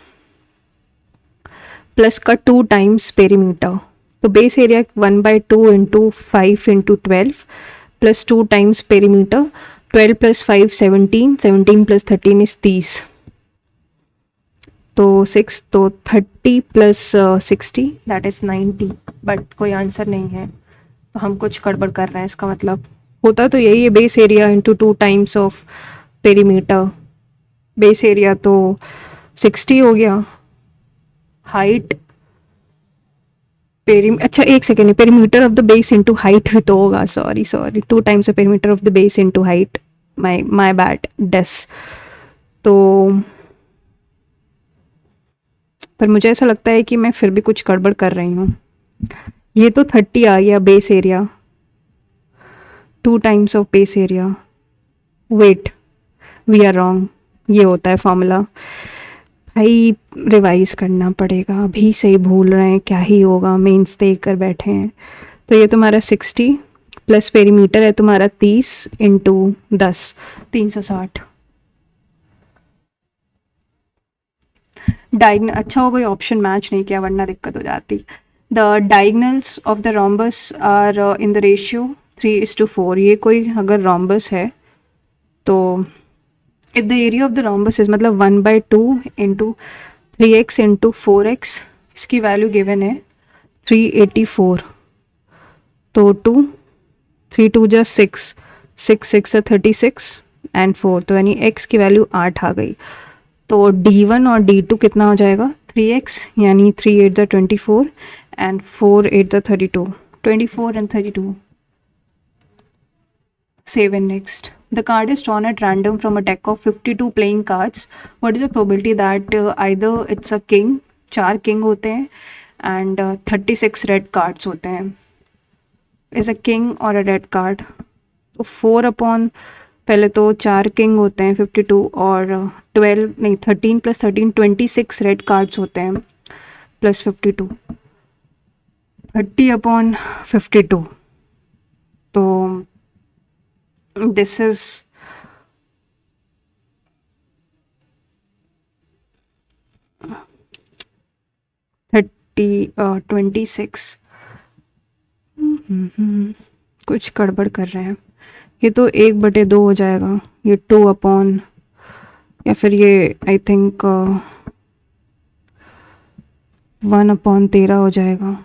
plus का 2 टाइम्स पेरीमीटर। तो base area 1/2 into 5 into 12 plus 2 times perimeter. 12 + 5 17, 17 + 13 is 30, तो 6, तो 30 + 60 that is 90। But कोई answer नहीं है, तो हम कुछ गड़बड़ कर रहे हैं। इसका मतलब होता तो यही है, base area into 2 times of perimeter. Base area तो 60 हो गया, हाइट अच्छा एक second, perimeter of the base into height भी तो होगा, sorry sorry, 2 times the perimeter of the base into height, my bad डेस। तो पर मुझे ऐसा लगता है कि मैं फिर भी कुछ गड़बड़ कर रही हूँ। ये तो 30 आ गया base area, 2 times of base area. Wait, we are wrong, ये होता है फॉर्मूला। भाई रिवाइज करना पड़ेगा, अभी से ही भूल रहे हैं, क्या ही होगा, मेंस देख कर बैठे हैं। तो ये तुम्हारा 60 प्लस पेरीमीटर है तुम्हारा 30 इंटू 10, 360। डायगनल, अच्छा हो कोई ऑप्शन मैच नहीं किया, वरना दिक्कत हो जाती। The diagonals of the rhombus are in the ratio 3:4। ये कोई अगर रोम्बस है तो if the area of the rhombus is, मतलब 1/2 इंटू 3x इंटू 4x, इसकी वैल्यू गिवन है 384। तो 2, 3 2 जा 6, 6 6 36 एंड 4, तो यानी x की वैल्यू 8 आ गई। तो D1 और D2 कितना हो जाएगा, 3x, यानी 3 8 जा 24 एंड 4 8 जा 32, 24 and 32। 7 next. The card is drawn at random from a deck of 52 playing cards. What is the probability that either it's a king, 4 king होते हैं, and 36 red cards होते हैं, is a king or a red card? तो 4/, पहले तो 4 king होते हैं 52, और 12 नहीं 13 + 13 26 रेड कार्ड्स होते हैं, प्लस 52, 30/52। तो दिस इज 26। कुछ गड़बड़ कर रहे हैं। ये तो 1/2 हो जाएगा, ये 2/, या फिर ये आई थिंक 1/13 हो जाएगा।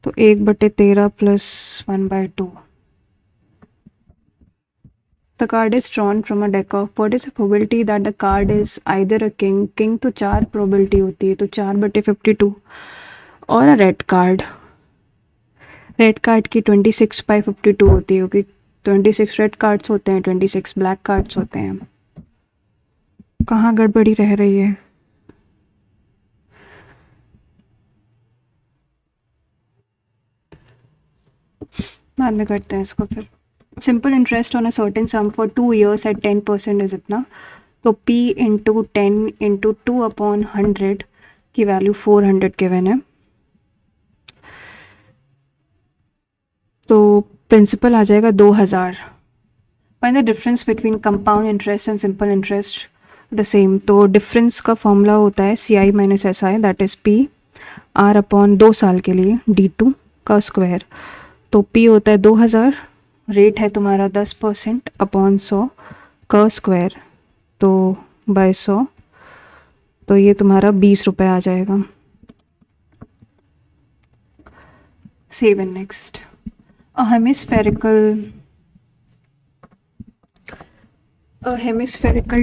तो 1/13 plus 1/2। The card is drawn from a deck of, what is the probability that the card is either a king? King तो 4 probability होती है, तो 4/52, और a red card, red card की 26/52 होती है, क्योंकि 26 रेड कार्ड्स होते हैं, 26 ब्लैक कार्ड्स होते हैं। कहाँ गड़बड़ी रह रही है? बाद में करते हैं इसको फिर। Simple interest on a certain sum for 2 years at 10% is इतना, तो P × 10 × 2/100 की वैल्यू 400 गिवन है। तो प्रिंसिपल आ जाएगा 2000। Find the difference between compound interest and simple interest the same. तो डिफरेंस का फॉर्मूला होता है CI - SI, that is PR/, 2 साल के लिए D2 का स्क्वायर। तो P होता है 2000, रेट है तुम्हारा 10% / 100 का स्क्वायर, तो बाय 100, तो ये तुम्हारा 20 रुपये आ जाएगा। Seven next, a hemispherical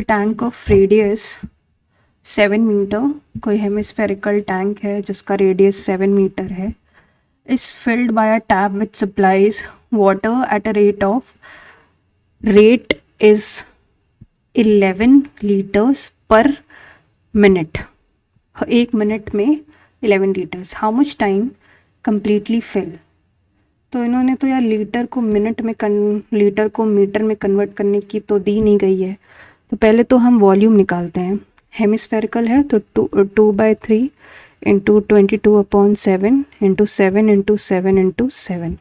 tank of radius 7 metre, कोई हेमिस्फेरिकल टैंक है जिसका रेडियस 7 मीटर है, is filled by a tap which supplies water at a rate is 11 litres per minute, 1 minute में 11 litres, how much time completely fill. तो इन्होंने तो यार litre को मीटर में कन्वर्ट करने की तो दी नहीं गई है, तो पहले तो हम वॉल्यूम निकालते हैं। हेमिस्फेरिकल है तो 2/3 into 22/7 into 7 into 7 into 7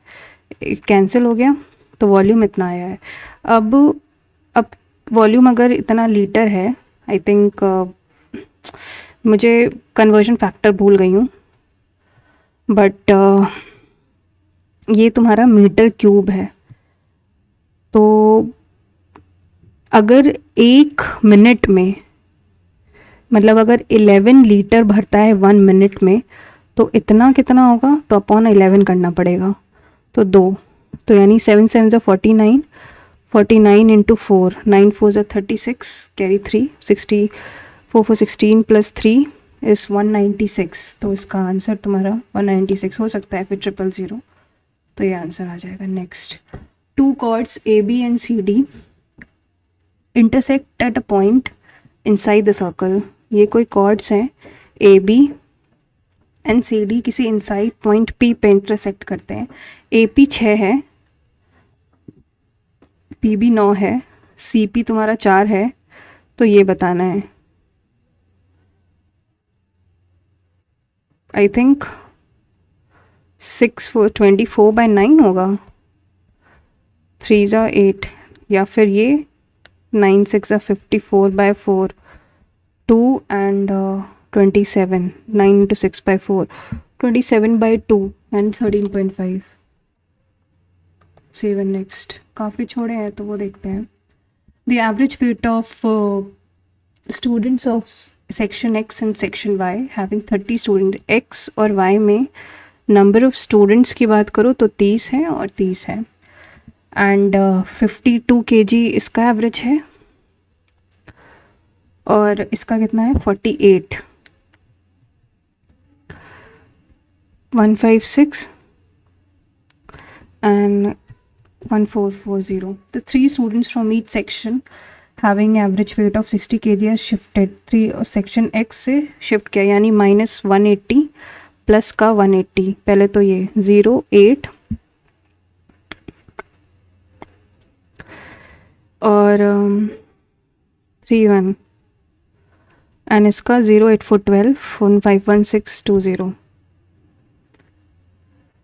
cancel हो गया, तो वॉल्यूम इतना आया है। अब वॉल्यूम अगर इतना लीटर है, आई थिंक मुझे कन्वर्जन फैक्टर भूल गई हूँ, बट ये तुम्हारा मीटर क्यूब है। तो अगर 1 मिनट में, मतलब अगर 11 लीटर भरता है 1 मिनट में, तो इतना कितना होगा, तो अपॉन 11 करना पड़ेगा, तो 2, तो यानी 7 7 49, 49 इंटू 4, 9 4 36, कैरी 3, 60, 4 4 16 प्लस 3 इज़ 196, तो इसका आंसर तुम्हारा 196 हो सकता है, फिर 000, तो ये आंसर आ जाएगा। Next, 2 chords A B and C D intersect at a point inside the circle, ये कोई कॉर्ड्स हैं A B and C D किसी इनसाइड पॉइंट पी पे इंटरसेक्ट करते हैं। ए पी 6 है, पी बी 9 है, सी पी तुम्हारा 4 है, तो ये बताना है। आई थिंक 24/9 होगा, 3 8, या फिर ये 9 6 54/4, 2 and 27, 9 into 6/4, 27/2 and 13.5। 7 नेक्स्ट, काफ़ी छोड़े हैं तो वो देखते हैं। The average weight of students of section X and section Y having 30 student, X और वाई में नंबर ऑफ स्टूडेंट्स की बात करो तो 30 है और 30 है, एंड 52 kg इसका एवरेज है, और इसका कितना है 48, 156 and 1440। The 3 students from each section having average weight of 60 kg are shifted, 3 section X से शिफ्ट किया, यानी -180 प्लस का 180, पहले तो ये 0 8 और 3 1, एंड इसका 0 8 4 12 51620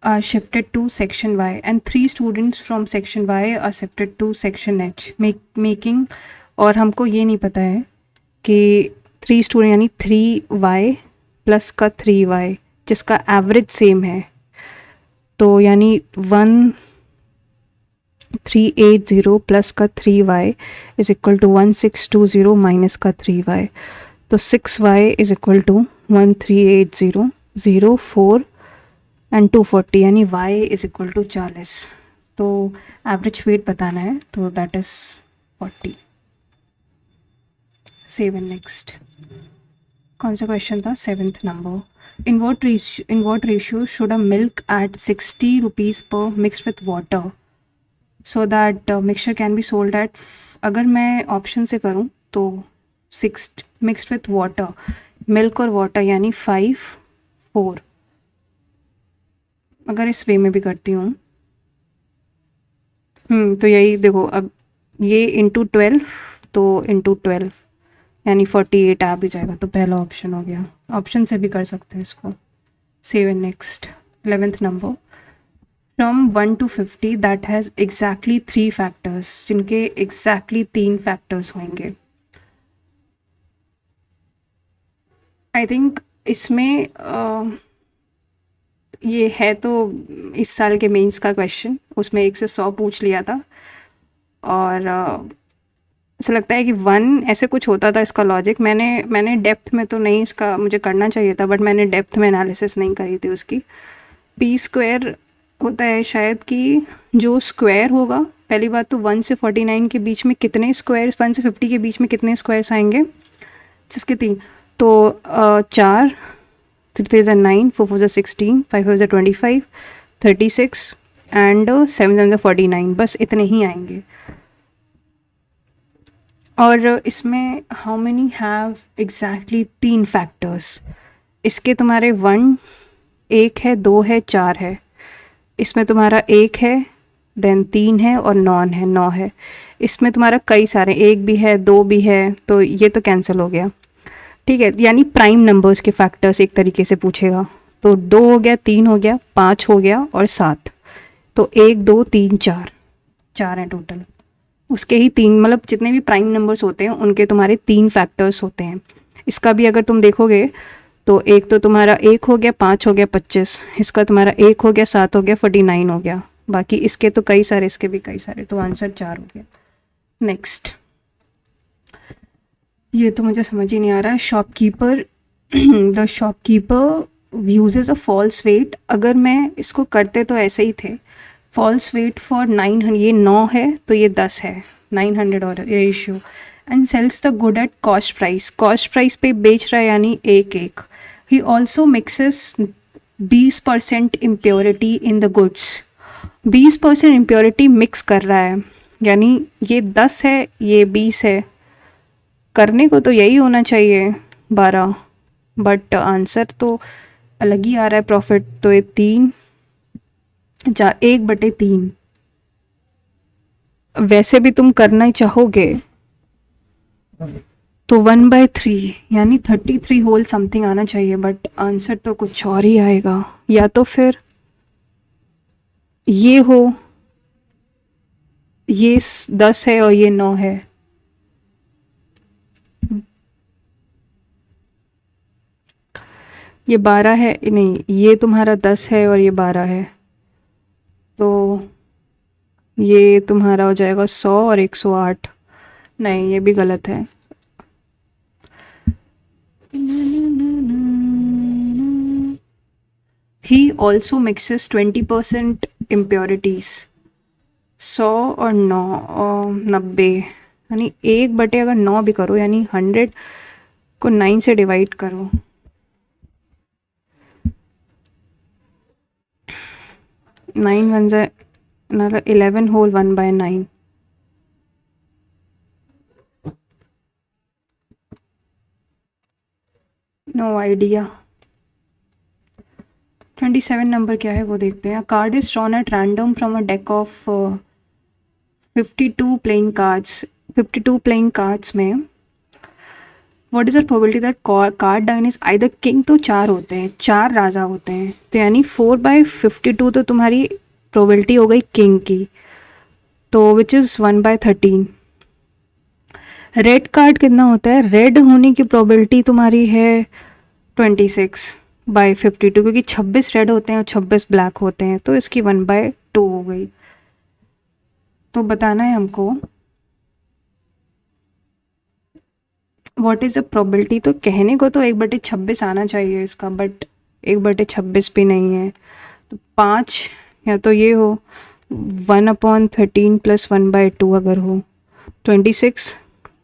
are shifted to section Y and 3 students from section Y are shifted to section H, making, और हमको ये नहीं पता है कि 3 स्टूडेंट यानी 3Y प्लस का 3Y जिसका एवरेज सेम है, तो यानी 1380 प्लस का 3Y is equal to 1620 minus का 3Y, तो 6Y is equal to 1380 0 4 and 240, यानी y इज इक्वल टू 40, तो एवरेज वेट बताना है, तो दैट इज 40। 7 नेक्स्ट, कौन सा क्वेश्चन था, 7th number, in what ratio should a milk at 60 rupees per mixed with water so that mixture can be sold at, अगर मैं option से करूँ तो 6 मिक्सड विथ वाटर, मिल्क और वाटर यानी 5 4, अगर इस वे में भी करती हूँ, तो यही देखो, अब ये इंटू 12, तो इंटू 12 यानी 48 आ भी जाएगा, तो पहला ऑप्शन हो गया, ऑप्शन से भी कर सकते हैं इसको। 7 next, 11th number, from 1 to 50 that has exactly 3 factors, जिनके एग्जैक्टली 3 फैक्टर्स होंगे। आई थिंक इसमें ये है तो इस साल के मेंस का क्वेश्चन, उसमें 1 से 100 पूछ लिया था, और ऐसा लगता है कि वन ऐसे कुछ होता था इसका लॉजिक। मैंने डेप्थ में तो नहीं, इसका मुझे करना चाहिए था, बट मैंने डेप्थ में एनालिसिस नहीं करी थी उसकी। पी स्क्वायर होता है शायद कि जो स्क्वायर होगा, पहली बात तो 1 से 49 के बीच में कितने स्क्वायर, 1 से 50 के बीच में कितने स्क्वायर्स आएंगे, जिसके 3, तो 4, 3 3 9, 4 4 16, 5 5 25, 36 एंड 7 7 49, बस इतने ही आएंगे। और इसमें how many have exactly 3 factors. इसके तुम्हारे 1, 1 है, 2 है, 4 है। इसमें तुम्हारा 1 है, देन 3 है और नॉन है, 9 है। इसमें तुम्हारा कई सारे, 1 भी है, 2 भी है, तो ये तो कैंसिल हो गया। ठीक है, यानी प्राइम नंबर्स के फैक्टर्स एक तरीके से पूछेगा। तो 2 हो गया, 3 हो गया, 5 हो गया और 7। तो 1 2 3 4, 4 हैं टोटल। उसके ही 3, मतलब जितने भी प्राइम नंबर्स होते हैं उनके तुम्हारे 3 फैक्टर्स होते हैं। इसका भी अगर तुम देखोगे तो एक तो तुम्हारा 1 हो गया, 5 हो गया, 25। इसका तुम्हारा 1 हो गया, 7 हो गया, 49 हो गया। बाकी इसके तो कई सारे, इसके भी कई सारे, तो आंसर 4 हो गया। नेक्स्ट, ये तो मुझे समझ ही नहीं आ रहा है। Shopkeeper the shopkeeper uses a false weight. अगर मैं इसको करते तो ऐसे ही थे, फॉल्स वेट फॉर 900, ये 9 है तो ये 10 है, 900 और ratio, and sells the good at cost price. Cost price पे बेच रहा है यानी 1 ही also mixes 20% impurity in the goods. 20% impurity mix कर रहा है, यानी ये 10 है, ये 20 है। करने को तो यही होना चाहिए 12, बट आंसर तो अलग ही आ रहा है प्रॉफिट। तो ये 3, 1/3। वैसे भी तुम करना ही चाहोगे तो 1/3 यानी 33 होल समथिंग आना चाहिए, बट आंसर तो कुछ और ही आएगा। या तो फिर ये हो, ये 10 है और ये 9 है। ये 12 है, नहीं, ये तुम्हारा 10 है और ये 12 है, तो ये तुम्हारा हो जाएगा 100 और 108। नहीं, ये भी गलत है। ही ऑल्सो मिक्सेस 20% इम्प्योरिटीज। 100 और 9 और 90, यानी 1 बटे अगर 9 भी करो, यानी 100 को 9 से डिवाइड करो, 9 1 से 11 होल 1/9। No idea. 27 नंबर क्या है वो देखते हैं। Card is drawn at random from a deck of 52 playing cards. 52 playing cards में what is the probability that card drawn is either king, तो 4 होते हैं, 4 राजा होते हैं, तो यानी 4/52 तो तुम्हारी प्रोबेबिलिटी हो गई किंग की, तो विच इज़ 1/13। रेड कार्ड कितना होता है, रेड होने की प्रोबेबिलिटी तुम्हारी है 26/52, क्योंकि 26 रेड होते हैं और 26 ब्लैक होते हैं, तो इसकी 1/2 हो गई। तो बताना है हमको व्हाट इज़ द प्रोबेबिलिटी। तो कहने को तो 1/26 आना चाहिए इसका, बट 1/26 भी नहीं है, तो 5, या तो ये हो 1/13 + 1/2 अगर हो 26,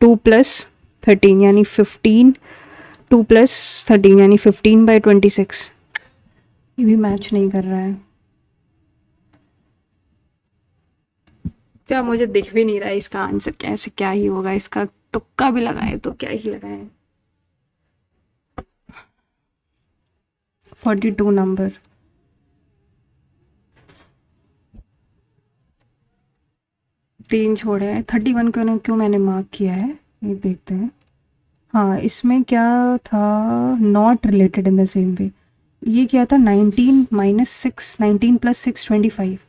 2 + 13 यानी 15, 2 + 13 यानी 15/26। ये भी मैच नहीं कर रहा है, क्या मुझे दिख भी नहीं रहा है इसका आंसर कैसे, क्या ही होगा इसका। तुक्का भी लगाए तो क्या ही लगाए। 42 नंबर। तीन छोड़े हैं, 31 क्यों मैंने मार्क किया है ये देखते हैं। हाँ, इसमें क्या था, not related in the same way. ये क्या था, 19 - 6, 19 + 6 25,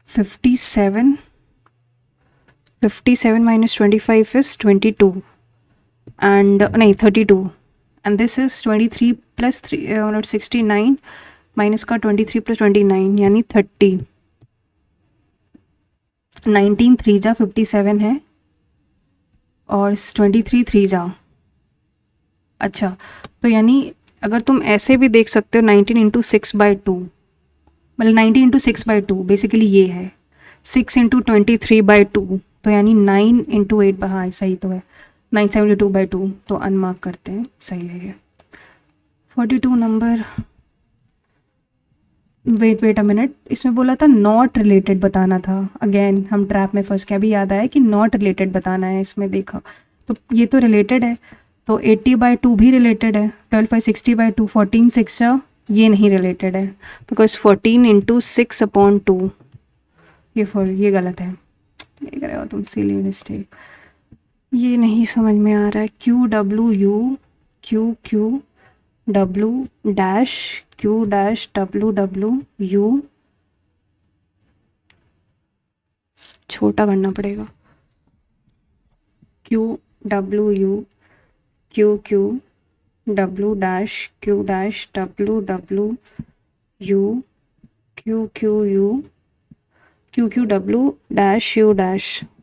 57, 57 - 25 is 22, and नहीं 32, and this is 23 + 3 और 69 माइनस का 23 + 29 यानी 30। 19 3 जा 57 है, और 23 थ्री जा। अच्छा, तो यानी अगर तुम ऐसे भी देख सकते हो 19 इंटू 6/2, मतलब 90 इंटू 6/2 बेसिकली ये है 6 इंटू 23/2, तो यानी 9 इंटू 8, हाँ सही तो है 972/2, तो अनमार्क करते हैं, सही है ये। 42 नंबर, वेट अ मिनट, इसमें बोला था नॉट रिलेटेड बताना था। अगेन हम ट्रैप में फंस के, अभी याद आया कि नॉट रिलेटेड बताना है, इसमें देखा तो ये तो रिलेटेड है, तो 80/2 भी रिलेटेड है, 12 60/2, 14 6 ये नहीं रिलेटेड है बिकॉज 14 इंटू 6/2, ये गलत है, ये करे हो तुम, सिली मिस्टेक, ये नहीं समझ में आ रहा है। QW छोटा करना पड़ेगा, QW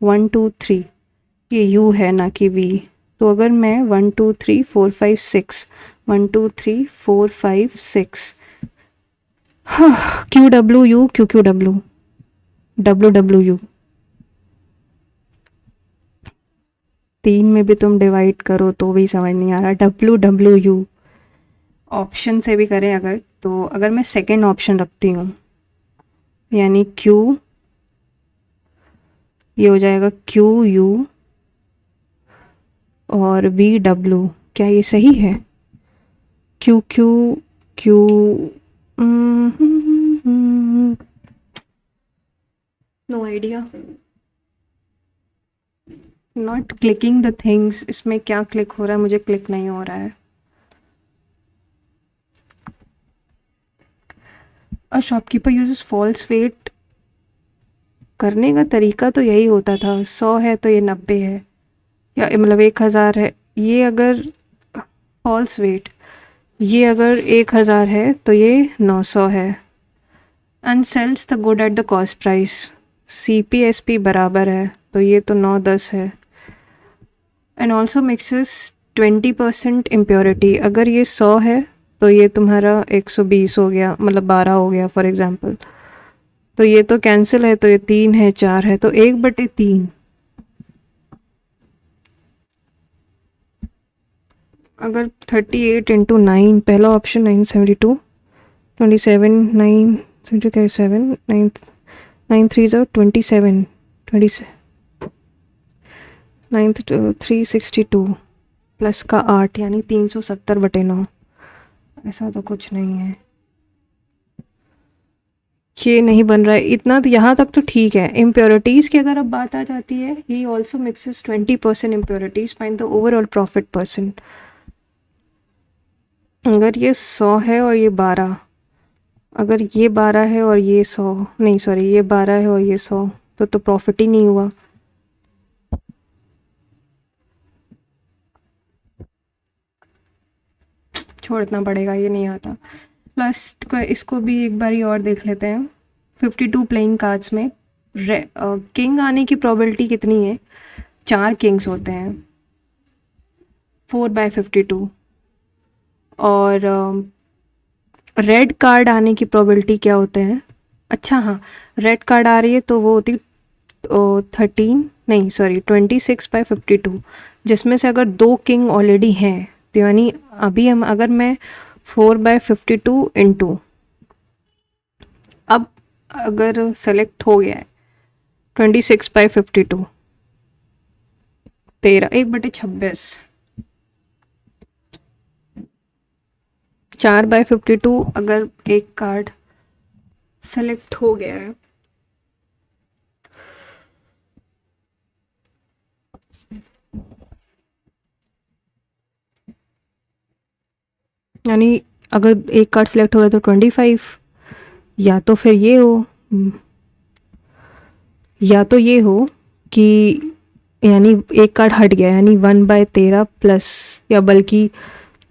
1 2 3, ये U है ना कि V। तो अगर मैं 1 2 3 4 5 6 1 2 3 4 5 6 QW WW 3 में भी तुम डिवाइड करो तो भी समझ नहीं आ रहा। WW ऑप्शन से भी करें अगर, तो अगर मैं सेकेंड ऑप्शन रखती हूँ यानी Q, ये हो जाएगा QU और VW, क्या ये सही है? Q no idea, not clicking the things, इसमें क्या क्लिक हो रहा है, मुझे क्लिक नहीं हो रहा है। A shopkeeper uses false weight, करने का तरीका तो यही होता था, 100 है तो ये 90 है, या मतलब 1000 है, ये अगर फॉल्स वेट, ये अगर 1000 है तो ये 900 है। And sells the good at the cost price, CPSP बराबर है तो ये तो 910 है। एंड ऑल्सो मिक्सेस 20% इम्प्योरिटी, अगर ये 100 है तो ये तुम्हारा 120 हो गया, मतलब 12 हो गया फॉर एग्जांपल, तो ये तो कैंसिल है, तो ये 3 है, 4 है, तो 1/3। अगर 38 इंटू 9, पहला ऑप्शन 972, 27 9 7 9 9 3 27 20 9 362 प्लस का 8 यानी 370/9, ऐसा तो कुछ नहीं है, ये नहीं बन रहा है इतना, तो यहाँ तक तो ठीक है। इम्प्योरिटीज़ की अगर अब बात आ जाती है, ही also mixes 20% impurities, find the overall profit percent. अगर ये 100 है और ये 12, अगर ये 12 है और ये 100, नहीं सॉरी ये 12 है और ये 100, तो प्रॉफिट ही नहीं हुआ। छोड़ना पड़ेगा, ये नहीं आता। लास्ट को इसको भी एक बारी और देख लेते हैं। 52 प्लेइंग कार्ड्स में किंग आने की प्रोबेबिलिटी कितनी है? 4 किंग्स होते हैं, 4/52। और रेड कार्ड आने की प्रोबेबिलिटी क्या होते हैं? अच्छा हाँ, रेड कार्ड आ रही है तो वो होती 13 नहीं सॉरी 26/52, जिसमें से अगर 2 किंग ऑलरेडी हैं, तो यानी अभी हम अगर मैं 4/52 इंटू, अब अगर सेलेक्ट हो गया है 26/52, 13 1/26, 4/52 अगर एक कार्ड सेलेक्ट हो गया है, यानी अगर एक कार्ड सेलेक्ट हो गया तो 25, या तो फिर ये हो, या तो ये हो कि यानी एक कार्ड हट गया, यानी 1/13 प्लस, या बल्कि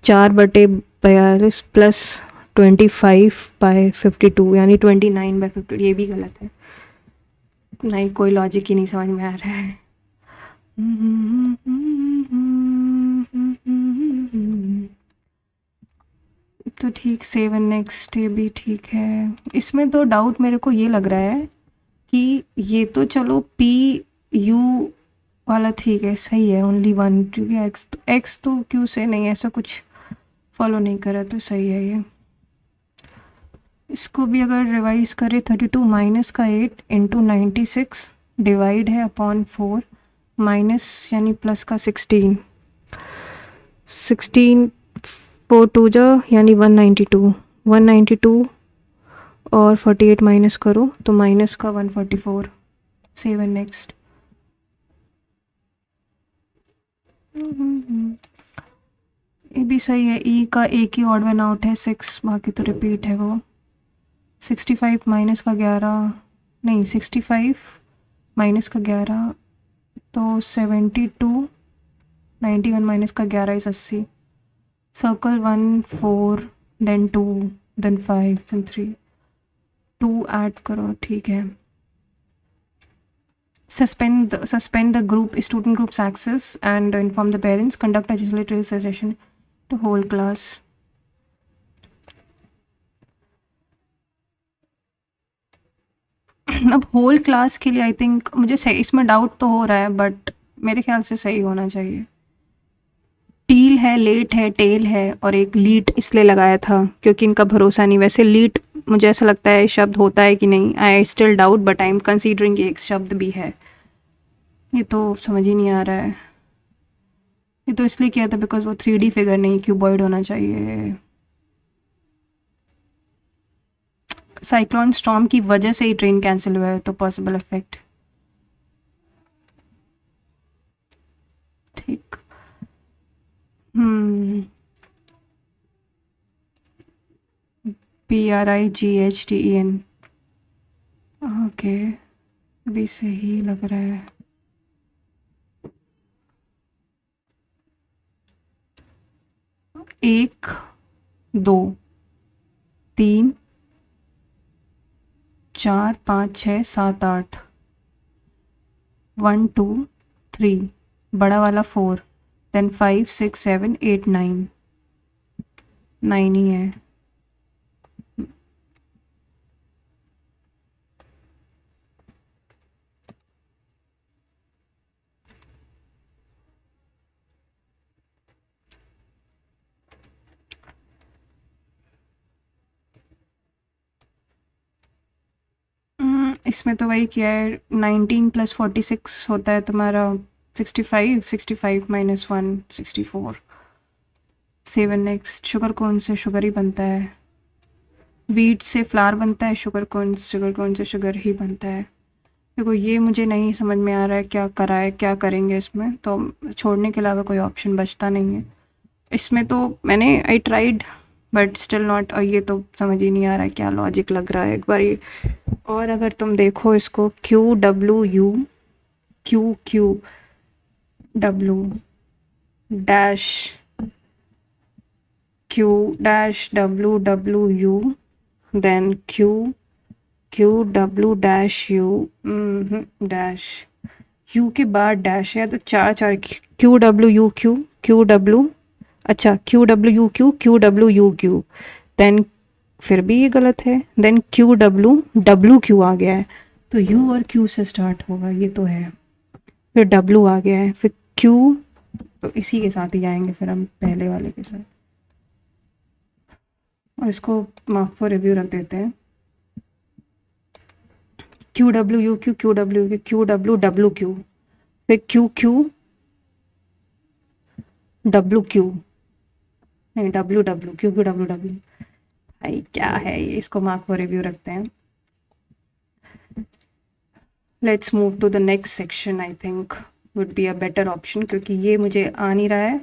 4/42 प्लस 25/52 यानी 29/52, ये भी गलत है, नहीं कोई लॉजिक ही नहीं समझ में आ रहा है। तो ठीक, सेव एंड नेक्स्ट ये भी ठीक है। इसमें तो डाउट मेरे को ये लग रहा है कि ये तो चलो पी यू वाला ठीक है, सही है, ओनली वन, क्योंकि एक्स तो क्यू से नहीं ऐसा कुछ फॉलो नहीं करा, तो सही है ये। इसको भी अगर रिवाइज करें, 32 माइनस का 8 इंटू 96 डिवाइड है अपॉन 4 माइनस यानी प्लस का 16 4 टू जा यानी 192 और 48 माइनस करो तो माइनस का 144। Save and next. ये भी सही है। ई का एक ही ऑड वन आउट है 6, बाकी तो रिपीट है वो। 65 माइनस का 11 नहीं 65 माइनस का 11 तो 72, 91 माइनस का 11 is 80। Circle 1 4 then 2 then 5 then 3, 2 add करो, ठीक है। Suspend the student group's access and inform the parents. Conduct a legislative session to whole class. अब होल क्लास के लिए आई थिंक मुझे सही, इसमें डाउट तो हो रहा है बट मेरे ख्याल से सही होना चाहिए। टील है, लेट है, टेल है और एक लीट इसलिए लगाया था क्योंकि इनका भरोसा नहीं। वैसे लीट मुझे ऐसा लगता है शब्द होता है कि नहीं, I still doubt but I am considering ये एक शब्द भी है। ये तो समझ ही नहीं आ रहा है। ये तो इसलिए किया था बिकॉज वो 3D फिगर नहीं क्यूबॉइड होना चाहिए। साइक्लोन स्टॉर्म की वजह से ही ट्रेन कैंसिल हुआ है, तो पॉसिबल इफेक्ट, ठीक। PRIGHTEN, ओके, भी सही लग रहा है। एक, 2, 3, 4, 5, 6, 7, 8, 1 2 3, बड़ा वाला 4, देन 5 6 7 8 9, 9 ही है। इसमें तो वही किया है, 19 + 46 होता है तुम्हारा 65, 65 - 1 64। 7 नेक्स्ट। शुगर कौन से शुगर ही बनता है, वीट से फ्लावर बनता है, शुगर कौन से शुगर ही बनता है। देखो ये मुझे नहीं समझ में आ रहा है क्या करा है, क्या करेंगे इसमें, तो छोड़ने के अलावा कोई ऑप्शन बचता नहीं है। इसमें तो मैंने I tried but still not, और ये तो समझ ही नहीं आ रहा है क्या लॉजिक लग रहा है एक बार ये। और अगर तुम देखो इसको, QWU QQW dash QWWU then QW dash U dash U के बाद डैश है, तो 4 QWU QW, अच्छा QWU QWU देन फिर भी ये गलत है, देन QWW आ गया है, तो U और Q से स्टार्ट होगा, ये तो है। फिर W आ गया है, फिर Q, तो इसी के साथ ही जाएंगे फिर हम पहले वाले के साथ, और इसको मार्क फॉर रिव्यू रख देते हैं। QWU QWW फिर QQWQ नहीं QQWW। भाई क्या है ये, इसको मार्क फॉर रिव्यू रखते हैं। Let's move to the next section, I think would be a better option, क्योंकि ये मुझे आ नहीं रहा है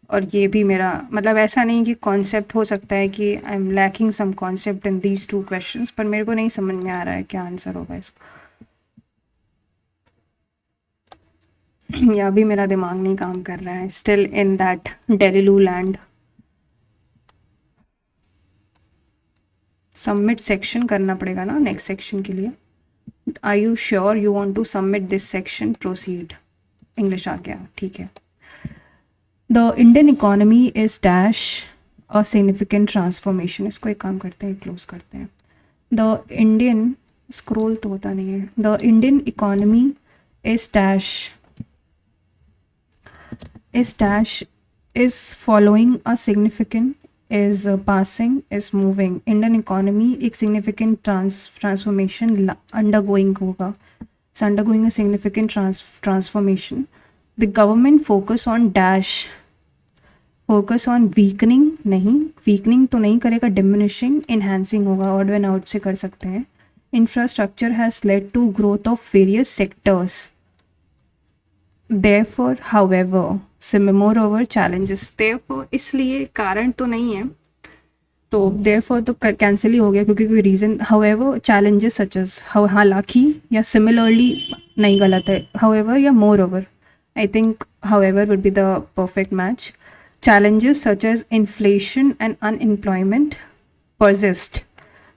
और ये भी मेरा मतलब ऐसा नहीं कि कॉन्सेप्ट हो सकता है कि I am lacking some concept in these 2 questions, पर मेरे को नहीं समझ में आ रहा है क्या आंसर होगा इसका, या भी मेरा दिमाग नहीं काम कर रहा है, still in that delulu land. Submit section करना पड़ेगा ना नेक्स्ट सेक्शन के लिए। Are you sure you want to submit this section, proceed. English आ गया, ठीक है। The Indian economy is dash a significant transformation, इसको एक काम करते हैं, क्लोज करते हैं। द इंडियन, स्क्रॉल तो होता नहीं है, the Indian economy is dash is following a significant, is passing, is moving. Indian economy एक significant transformation undergoing होगा, is undergoing a significant transformation. The government focus on dash, focus on weakening, नहीं weakening तो नहीं करेगा, diminishing, enhancing होगा, odd and out से कर सकते हैं. Infrastructure has led to growth of various sectors. Therefore, however, moreover challenges. Therefore, इसलिए कारण तो नहीं है, तो therefore तो कैंसिल ही हो गया क्योंकि कोई reason. however challenges such as, हालांकि या similarly नहीं, गलत है, however या moreover. I think however would be the perfect match. Challenges such as inflation and unemployment persist,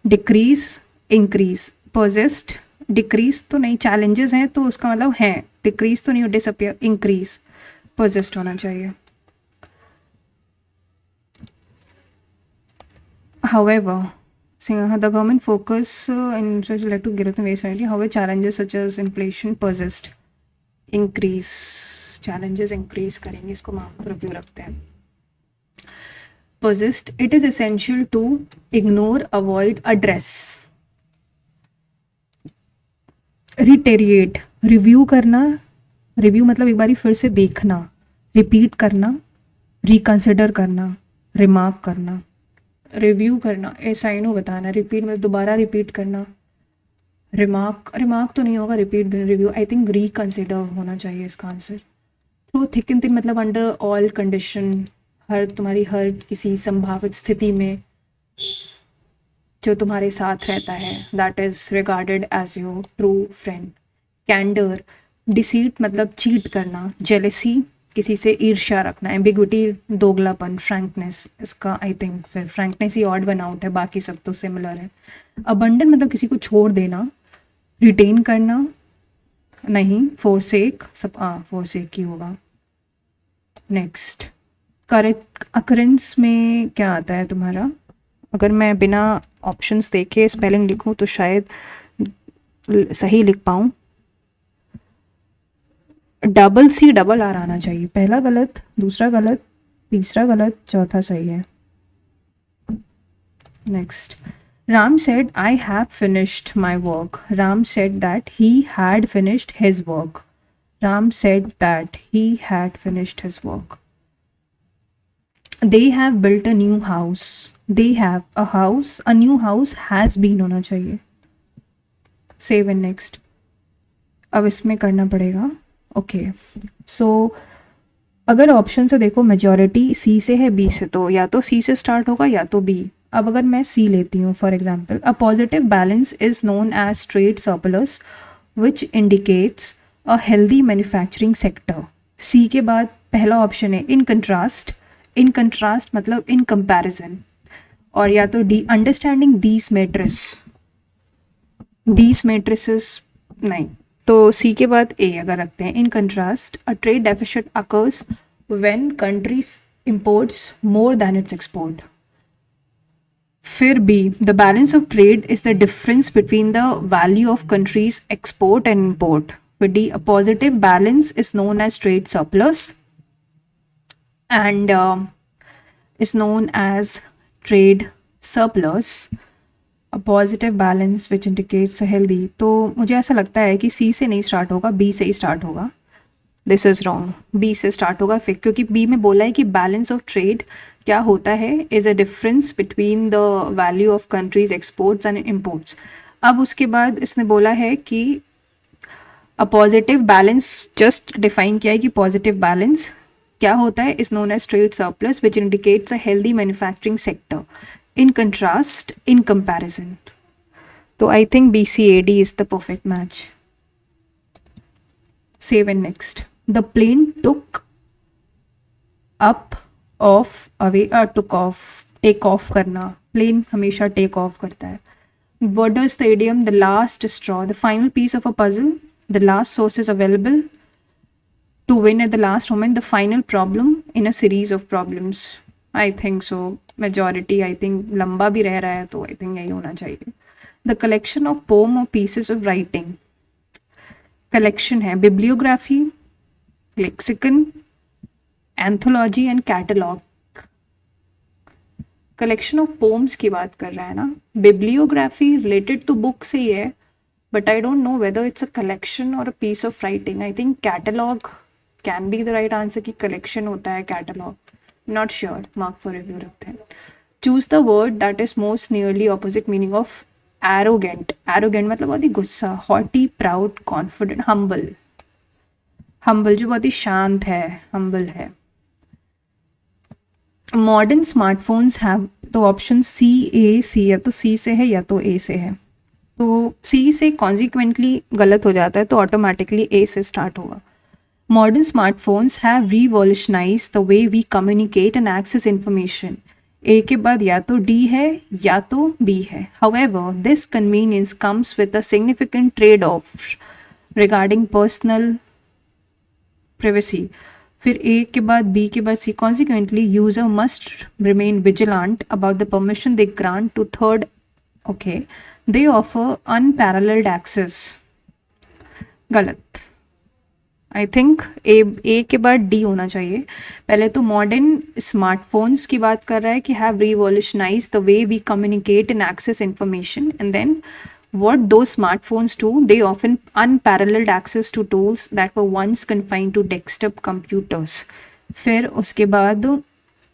decrease, increase. persist, decrease तो नहीं, challenges हैं तो उसका मतलब है, decrease तो नहीं, disappear, increase, persist होना चाहिए. However, the government focus in such like to growth and waste idea. However, challenges such as inflation persist, increase. Challenges increase करेंगे, इसको मार्क रिव्यू रखते हैं. Persist. It is essential to ignore, avoid, address. Reiterate. Review करना, review मतलब एक बारी फिर से देखना, रिपीट करना, रिकन्सिडर करना, रिमार्क करना. रिव्यू करना, ऐसा ही नो बताना, रिपीट मतलब दोबारा रिपीट करना, रिमार्क तो नहीं होगा, repeat review. I think reconsider होना चाहिए इसका answer. Through thick and thin मतलब अंडर ऑल कंडीशन, तुम्हारी हर किसी संभावित स्थिति में जो तुम्हारे साथ रहता है, that is regarded as your true friend. Candour, deceit मतलब चीट करना, जेलेसी किसी से ईर्ष्या रखना, एम्बिग्विटी दोगलापन, फ्रैंकनेस, इसका आई थिंक फिर फ्रैंकनेस ही ऑड वन आउट है, बाकी सब तो सिमिलर है. अबंडन मतलब किसी को छोड़ देना, रिटेन करना नहीं, फोरसेक, सब फोरसेक ही होगा. नेक्स्ट, करेक्ट अकरेंस में क्या आता है तुम्हारा? अगर मैं बिना ऑप्शंस देखे स्पेलिंग लिखूं तो शायद सही लिख पाऊँ. डबल सी डबल आर आना चाहिए. पहला गलत, दूसरा गलत, तीसरा गलत, चौथा सही है. Next, Ram said, I have finished my work. Ram said that he had finished his work. Ram said that he had finished his work. They have built a new house. They have a house. A new house has been होना चाहिए. Save and next. अब इसमें करना पड़ेगा. Okay, सो अगर option से देखो, majority सी से है, बी से, तो या तो सी से स्टार्ट होगा या तो बी. अब अगर मैं सी लेती हूँ, for example, a positive balance is known as trade surplus which indicates a healthy manufacturing sector. C के बाद पहला ऑप्शन है इन कंट्रास्ट. इन कंट्रास्ट मतलब इन कंपैरिजन. और या तो डी, अंडरस्टैंडिंग दीज मैट्रिसेस नहीं, तो सी के बाद ए अगर रखते हैं. In contrast, a trade deficit occurs when countries imports more than its export. फिर B, the balance of trade is the difference between the value of countries export and import. फिर D, a positive balance is known as trade surplus and is known as trade surplus. A positive balance which indicates a healthy. तो मुझे ऐसा लगता है कि सी से नहीं start होगा, बी से ही स्टार्ट होगा. This is wrong. बी से स्टार्ट होगा फिर, क्योंकि बी में बोला है कि बैलेंस ऑफ ट्रेड क्या होता है, is a difference between the value of countries exports and imports. अब उसके बाद इसने बोला है कि a positive balance, just define किया है कि पॉजिटिव बैलेंस क्या होता है, is known as trade surplus which indicates a healthy manufacturing sector. In contrast, in comparison. So I think BCAD is the perfect match. Save and next. The plane took up, off, away, took off, take off करना. Plane हमेशा take off करता है. What does the idiom the last straw, the final piece of a puzzle, the last source is available to win at the last moment, the final problem in a series of problems. I think so, majority I think लंबा भी रह रहा है तो I think यही होना चाहिए। The collection of pome और पीसेस ऑफ राइटिंग, कलेक्शन है bibliography, lexicon, anthology and catalogue. Collection of poems की बात कर रहा है ना, बिब्लियोग्राफी रिलेटेड टू बुक से ही है, but I don't know whether it's a collection और a piece of writing. I think catalogue can be the right answer, की कलेक्शन होता है catalogue, not sure, mark for review रखते हैं। Choose the word that is most nearly opposite meaning of arrogant. Arrogant मतलब बहुत ही गुस्सा, haughty, proud, confident, humble. Humble जो बहुत ही शांत है, हम्बल है। मॉडर्न स्मार्टफोन्स हैव, तो ऑप्शन सी, ए, सी, या तो सी से है या तो ए से है, तो सी से कॉन्सिक्वेंटली गलत हो जाता है तो ऑटोमेटिकली ए से स्टार्ट होगा। Modern smartphones have revolutionise the way we communicate and access information. A के बाद या तो डी है या तो बी है। However this convenience comes with a significant trade off regarding personal privacy। फिर ए के बाद बी के बाद C, consequently user must remain vigilant about the permission they grant to third, okay, they offer unparalleled access. गलत, I think ए के बाद D होना चाहिए। पहले तो मॉडर्न स्मार्टफोन्स की बात कर रहा है कि have revolutionise the way we communicate and access information, and then what those smartphones do, they offer unparalleled access to tools that were once confined to desktop computers। फिर उसके बाद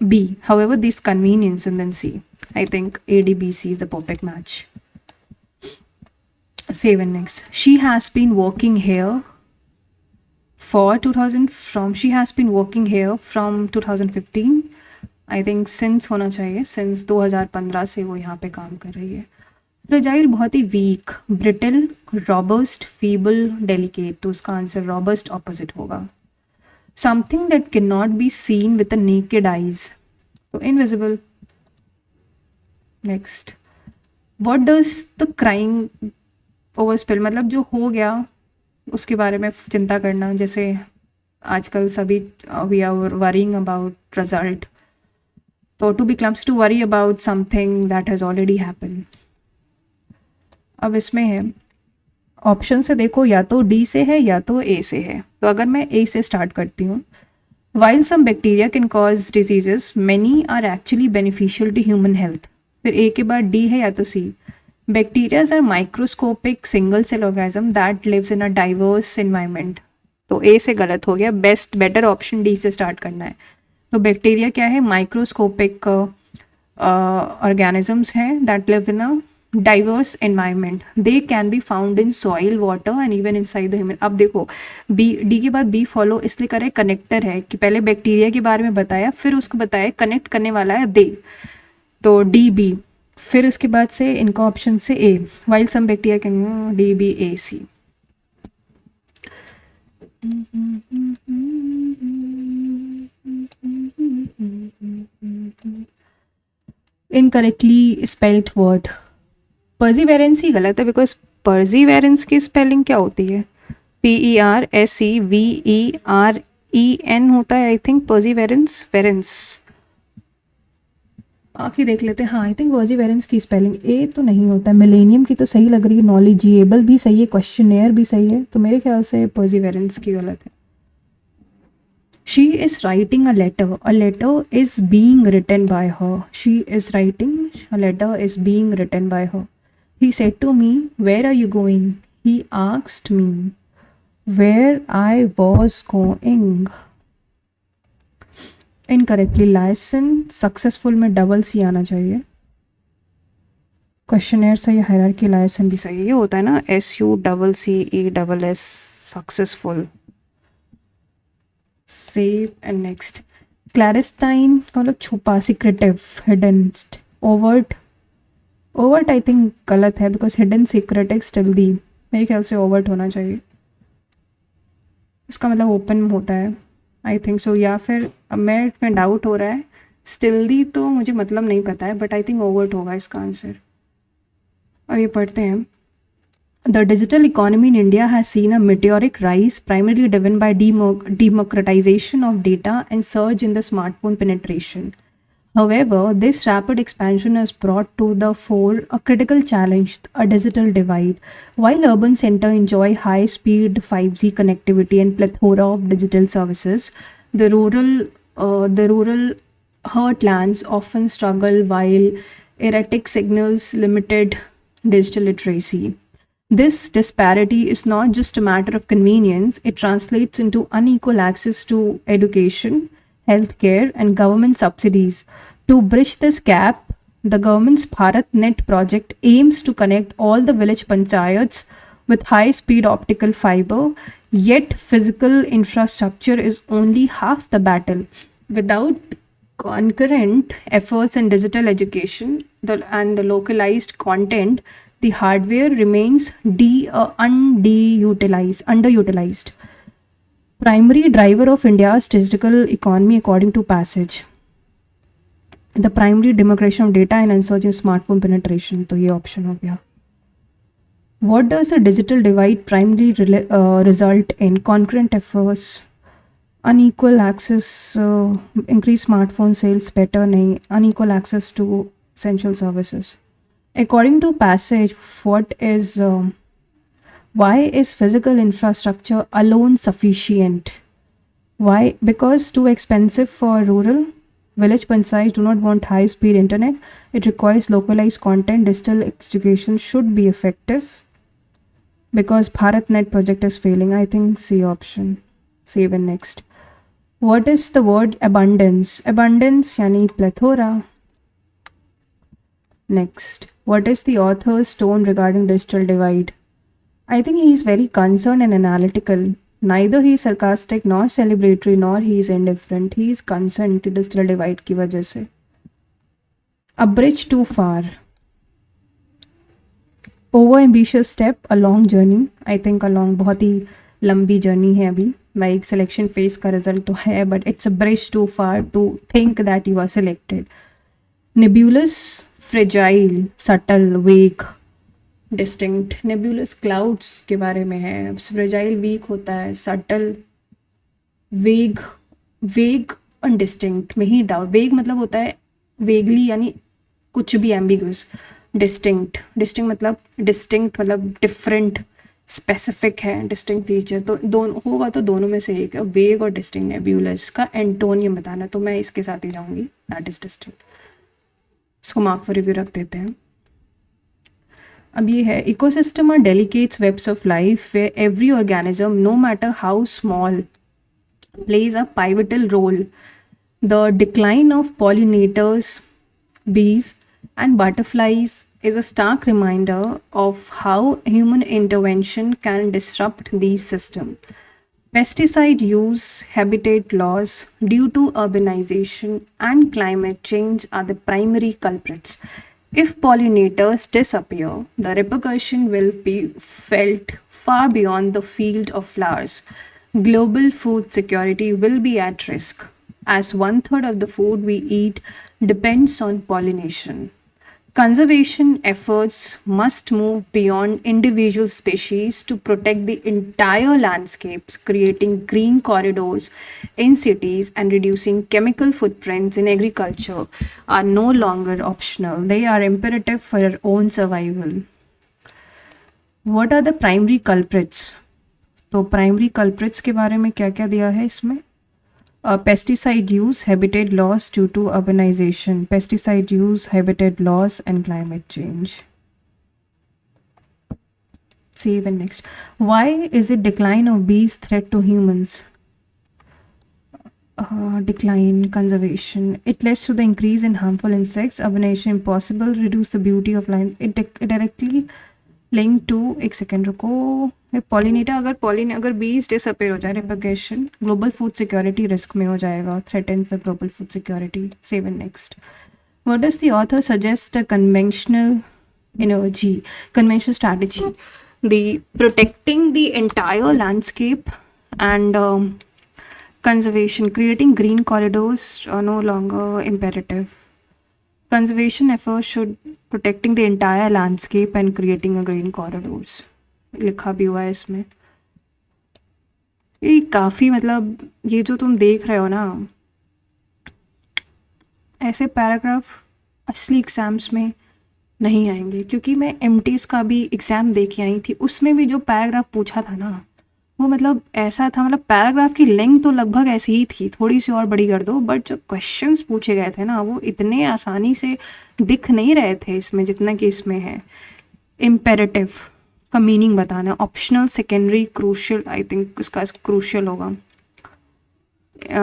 B, however this convenience, and then C। I think ADBC is the perfect match। 7 next, she has been working here for 2000 from, she has been working here from 2015। I think since होना चाहिए, since 2015 से वो यहाँ पे काम कर रही है। फ्रेजाइल बहुत ही weak, brittle, robust, feeble, delicate, तो उसका आंसर रॉबस्ट ऑपोजिट होगा। Something that can not be seen with the naked eyes, तो invisible. Next, what does the crying over spill, मतलब जो हो गया उसके बारे में चिंता करना, जैसे आजकल सभी we are worrying about result, तो to be clumsy to worry about something that has already happen. अब इसमें है ऑप्शन से देखो, या तो डी से है या तो ए से है, तो अगर मैं ए से स्टार्ट करती हूँ, while some bacteria can cause diseases many are actually beneficial to human health. फिर ए के बाद डी है या तो C, bacterias are microscopic single cell organism that lives in a diverse environment, तो ए से गलत हो गया, बेटर ऑप्शन डी से स्टार्ट करना है। तो बैक्टीरिया क्या है, माइक्रोस्कोपिक ऑर्गेनिजम्स हैं that live in a diverse environment, they can be found in soil, water and even inside the human. अब देखो बी, डी के बाद बी फॉलो इसलिए करे, कनेक्टर है कि पहले बैक्टीरिया के बारे में बताया, फिर उसको बताया कनेक्ट करने वाला है दे, तो डी बी, फिर उसके बाद से इनका ऑप्शन से A, while some bacteria can, D B A C. Incorrectly spelled word, perseverance ही गलत है, बिकॉज पर्जीवेरेंस की स्पेलिंग क्या होती है, PERSEVEREN होता है आई थिंक, पर्जीवेरेंस, वेरेंस, आखिर देख लेते हैं। हाँ, आई थिंक पर्जीवेरेंस की स्पेलिंग ए तो नहीं होता है, मिलेनियम की तो सही लग रही है, नॉलेजिएबल भी सही है, क्वेश्चनेयर भी सही है, तो मेरे ख्याल से पर्जीवेरेंस की गलत है। She is writing a letter. A letter is being written by her. She is writing. A letter is being written by her. He said to me, "Where are you going?" He asked me where I was going. Incorrectly, liaison successful में double C आना चाहिए। Questionnaire सही, hierarchy, licence भी सही है, ये होता है ना SUCCESS, successful. Save and next, clandestine मतलब छुपा, secretive, hidden, overt, overt I think गलत है, because hidden secret is stealthy, मेरे ख्याल से ओवर्ट होना चाहिए, इसका मतलब ओपन होता है, आई थिंक सो। या फिर अब मैं इसमें डाउट हो रहा है, स्टिल्दी तो मुझे मतलब नहीं पता है, बट आई थिंक ओवर्ट होगा इसका आंसर। अब ये पढ़ते हैं, The digital economy in India has seen a meteoric rise, primarily driven by democratization of data and surge in the smartphone penetration. However, this rapid expansion has brought to the fore a critical challenge, a digital divide. While urban centers enjoy high speed 5G connectivity and plethora of digital services, the rural heartlands often struggle while erratic signals limited digital literacy. This disparity is not just a matter of convenience, it translates into unequal access to education, healthcare, and government subsidies. To bridge this gap, the government's Bharat Net project aims to connect all the village panchayats with high speed optical fiber, yet, physical infrastructure is only half the battle. Without concurrent efforts in digital education and the localized content, the hardware remains underutilized. Primary driver of India's digital economy, according to Passage, the primary democratization of data and insurgent smartphone penetration. तो ये option हो गया. What does the digital divide primarily result in? Concurrent efforts, unequal access, increased smartphone sales, better nahi, unequal access to essential services. According to Passage, why is physical infrastructure alone sufficient? Why? Because too expensive for rural. Village panchayats do not want high speed internet. It requires localized content. Digital education should be effective. Because BharatNet project is failing. I think C option. Save and next. What is the word abundance? Abundance yani plethora. Next. What is the author's tone regarding digital divide? I think he is very concerned and analytical. Neither he is sarcastic nor celebratory nor he is indifferent. He is concerned to digital divide की वजह से. A bridge too far. Over ambitious step, a long journey. I think a long बहुत ही लंबी journey है अभी. Like selection phase का result तो है, but it's a bridge too far to think that you are selected. Nebulous, fragile, subtle, vague, distinct. Nebulous clouds के बारे में है. Fragile, weak होता है. Subtle, vague and distinct में ही doubt. Vague मतलब होता है vaguely यानी कुछ भी ambiguous. Distinct मतलब डिफरेंट, स्पेसिफिक है. डिस्टिंक्ट फीचर तो दोनों होगा, तो दोनों में से एक. वेग और डिस्टिंक्ट नेब्यूलस का एंटोनियम बताना, तो मैं इसके साथ ही जाऊंगी, दैट इज डिस्टिंक्ट. इसको मार्क फॉर रिव्यू रख देते हैं. अब ये है ecosystem are delicates webs of life where every organism no matter how small plays a pivotal role. The decline of pollinators, bees, and butterflies is a stark reminder of how human intervention can disrupt these systems. Pesticide use, habitat loss due to urbanization, and climate change are the primary culprits. If pollinators disappear, the repercussion will be felt far beyond the field of flowers. Global food security will be at risk, as 1/3 of the food we eat depends on pollination. Conservation efforts must move beyond individual species to protect the entire landscapes, creating green corridors in cities and reducing chemical footprints in agriculture are no longer optional. They are imperative for our own survival. What are the primary culprits? तो primary culprits के बारे में क्या क्या दिया है इसमें? Pesticide use, habitat loss due to urbanisation. Pesticide use, habitat loss and climate change. Save and next. Why is it decline of bees threat to humans? Decline, conservation. It leads to the increase in harmful insects. Urbanization impossible. Reduce the beauty of lines. It directly link to, एक second रुको, pollinator अगर bees disappear हो जाए, repercussion global food security risk में हो जाएगा, threatens the global food security. Save and next. What does the author suggest a conventional strategy? The protecting the entire landscape and conservation, creating green corridors are no longer imperative. Conservation efforts should protecting the entire landscape and creating a green corridors. लिखा भी हुआ है इसमें. ये काफ़ी मतलब ये जो तुम देख रहे हो ना, ऐसे पैराग्राफ असली एग्ज़ाम्स में नहीं आएंगे, क्योंकि मैं एमटीएस का भी एग्ज़ाम दे के आई थी, उसमें भी जो पैराग्राफ पूछा था ना वो मतलब ऐसा था, मतलब पैराग्राफ की लेंथ तो लगभग ऐसी ही थी, थोड़ी सी और बड़ी कर दो, बट जो क्वेश्चंस पूछे गए थे ना वो इतने आसानी से दिख नहीं रहे थे इसमें जितना कि इसमें है। इम्पेरेटिव का मीनिंग बताना, optional, secondary, crucial, I think इसका क्रूशियल होगा।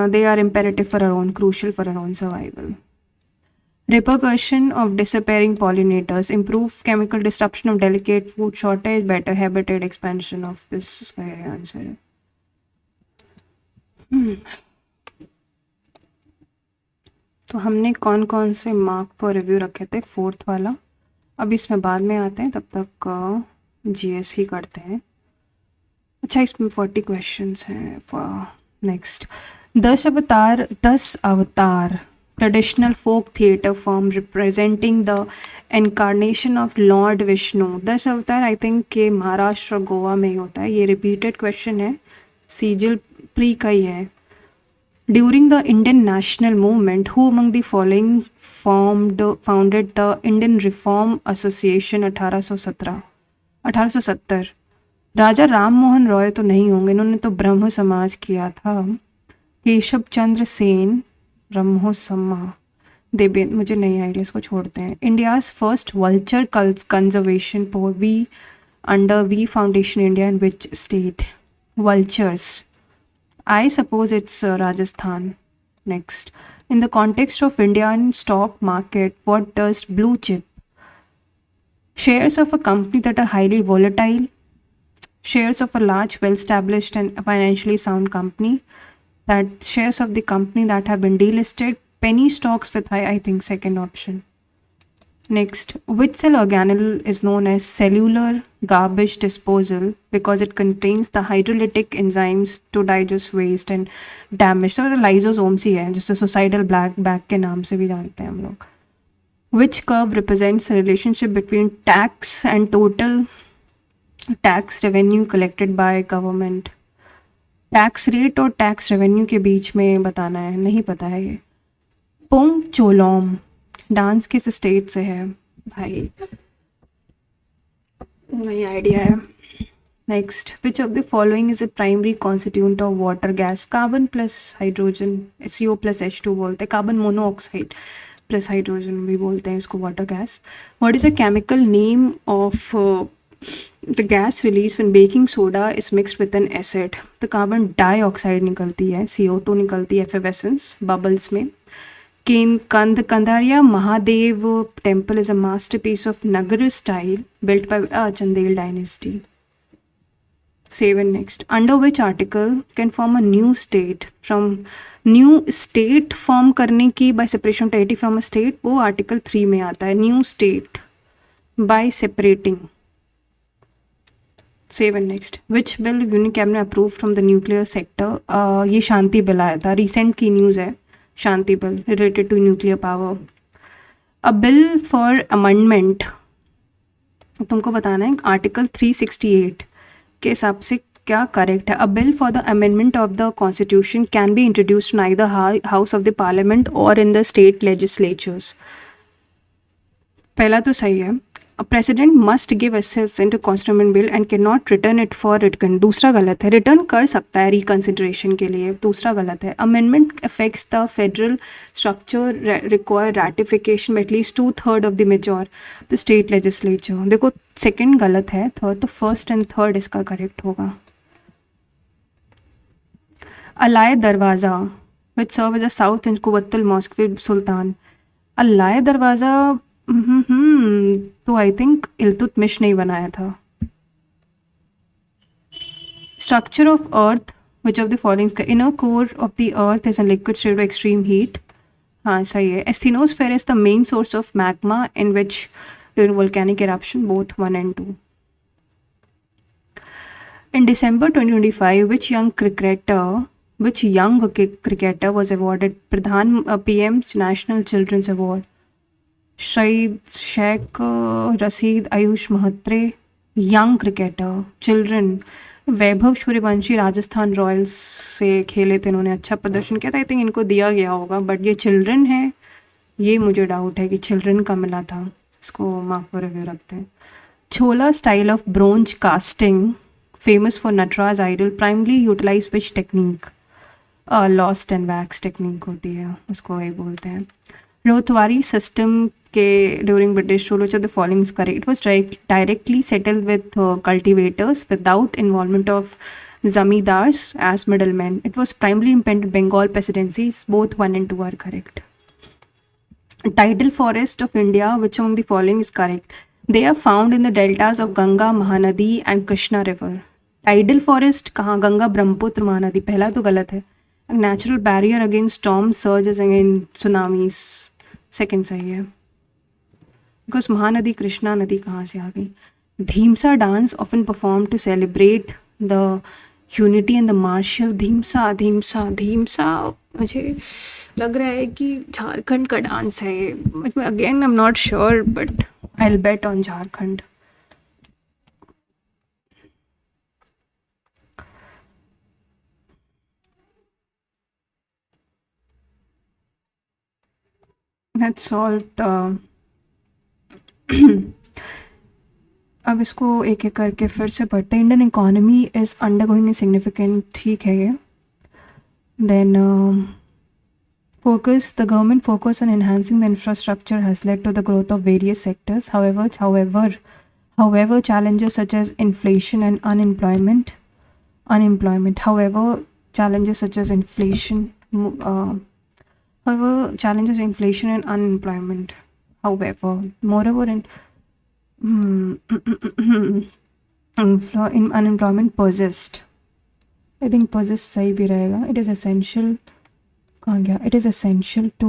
They are imperative for our own, crucial for our own survival. Repercussion of disappearing pollinators, improve chemical disruption of delicate food shortage, better habitat expansion of this answer. तो हमने कौन कौन से mark for review रखे थे, fourth वाला, अब इसमें बाद में आते हैं, तब तक जीएस ही करते हैं। अच्छा, इसमें 40 क्वेश्चंस हैं। नेक्स्ट, 10 अवतार traditional folk theatre form representing the incarnation of Lord Vishnu। 10 अवतार आई थिंक के महाराष्ट्र और गोवा में ही होता है। ये रिपीटेड क्वेश्चन है, सीजल प्री का ही है। During the Indian national movement who among the following founded the Indian reform association 1870। राजा राम मोहन रॉय तो नहीं होंगे, इन्होंने तो ब्रह्म समाज किया था। केशव चंद्र सेन, ब्रह्मो सम्मा, देवेंद्र, मुझे नई आइडियाज़ को छोड़ते हैं। India's first vulture conservation for we under we foundation India in which state? Vultures, I suppose it's Rajasthan. Next, in the context of Indian stock market what does blue chip? Shares of a company that are highly volatile, shares of a large, well-established and financially sound company, that shares of the company that have been delisted, penny stocks with high, I think second option. Next, which cell organelle is known as cellular garbage disposal because it contains the hydrolytic enzymes to digest waste and damage? तो lysosomes ही है, जिसे suicidal black bag के नाम से भी जानते हैं हम लोग। Which curve represents the relationship between tax and total tax revenue collected by government? Tax rate और टैक्स रेवेन्यू के बीच में बताना है, नहीं पता है ये। पोंग चोलोम डांस किस स्टेट से है भाई, नहीं आइडिया है। Next, which of the following is a primary constituent of water gas? Carbon plus hydrogen, CO plus H2 बोलते हैं, कार्बन मोनोऑक्साइड प्लस हाइड्रोजन भी बोलते हैं इसको water gas. What is a chemical name of the gas released when baking soda is mixed with an acid? तो carbon dioxide निकलती है, CO2 निकलती है effervescence बबल्स में। Kandariya Mahadev temple is a masterpiece of Nagara style built by Chandel dynasty. 7 next, under which article can form a new state? from new state form करने की by separation of deity from a state, वो article 3 में आता है, new state by separating। 7 next, which bill union cabinet approved from the nuclear sector? ये शांति bill आया था, recent की न्यूज़ है, Shanti bill related to nuclear power. A bill for amendment, तुमको बताना है आर्टिकल 368 के हिसाब से क्या करेक्ट है। अ bill for the amendment of the constitution can be introduced in either house of the parliament और इन द स्टेट लेजिस्लेचर्स। पहला तो सही है। A president must give assent to constitutional bill and cannot return it for return। दूसरा गलत है, return कर सकता है रिकन्सिडरेशन के लिए, दूसरा गलत है। Amendment affects the federal structure require ratification by at least 2/3 of the major the state legislature. देखो सेकंड गलत है, थर्ड तो फर्स्ट एंड थर्ड इसका करेक्ट होगा। Alai Darwaza which serve as a south end Quwwatul mosque with sultan. Alai Darwaza तो आई थिंक इल्तुतमिश ने बनाया था। Structure of earth which of the following? Inner core of the earth is a liquid state of extreme heat, हाँ सही है। Asthenosphere is the main source of magma in which during volcanic eruption both 1 and 2। In December 2025, which young cricketer was awarded PM's National Children's Award? Shaheed Sheikh Rashid, Ayush Mhatre, young cricketer, children. Vaibhav Suryavanshi Rajasthan Royals से खेले थे, इन्होंने अच्छा प्रदर्शन किया था, आई थिंक इनको दिया गया होगा, बट ये चिल्ड्रन है ये मुझे डाउट है कि चिल्ड्रन का मिला था, इसको मार्क फॉर रिव्यू रखते हैं। Chola style of bronze casting famous for Nataraja idol primarily utilise which technique? Lost and wax technique होती है, उसको वही बोलते हैं। रोथवारी सिस्टम के during British rule, which of the following is correct? It was directly settled with cultivators without involvement of zamindars as middlemen. It was primarily implemented Bengal presidencies. Both 1 and 2 are correct. Tidal forest of India, which among the following is correct? They are found in the deltas of Ganga, Mahanadi and Krishna river. Tidal forest कहाँ? गंगा, ब्रह्मपुत्र, महानदी। पहला तो गलत है। Natural barrier against storm surges and tsunamis, second सही है। Because Mahanadi Krishna नदी कहाँ से आ गई? Dhimsa dance often perform to celebrate the unity and the martial. Dhimsa Dhimsa Dhimsa मुझे लग रहा है कि झारखंड का डांस है ये। Again I am not sure but I will bet on Jharkhand. Let's solve the अब इसको एक एक करके फिर से पढ़ते हैं। Indian economy is undergoing a significant, ठीक है ये। Then focus, the government focus on enhancing the infrastructure has led to the growth of various sectors. However, challenges such as inflation and unemployment, however, challenges such as inflation, and unemployment, however, moreover, unemployment persist. I think persist सही भी रहेगा। It is essential, कहाँ गया? It is essential to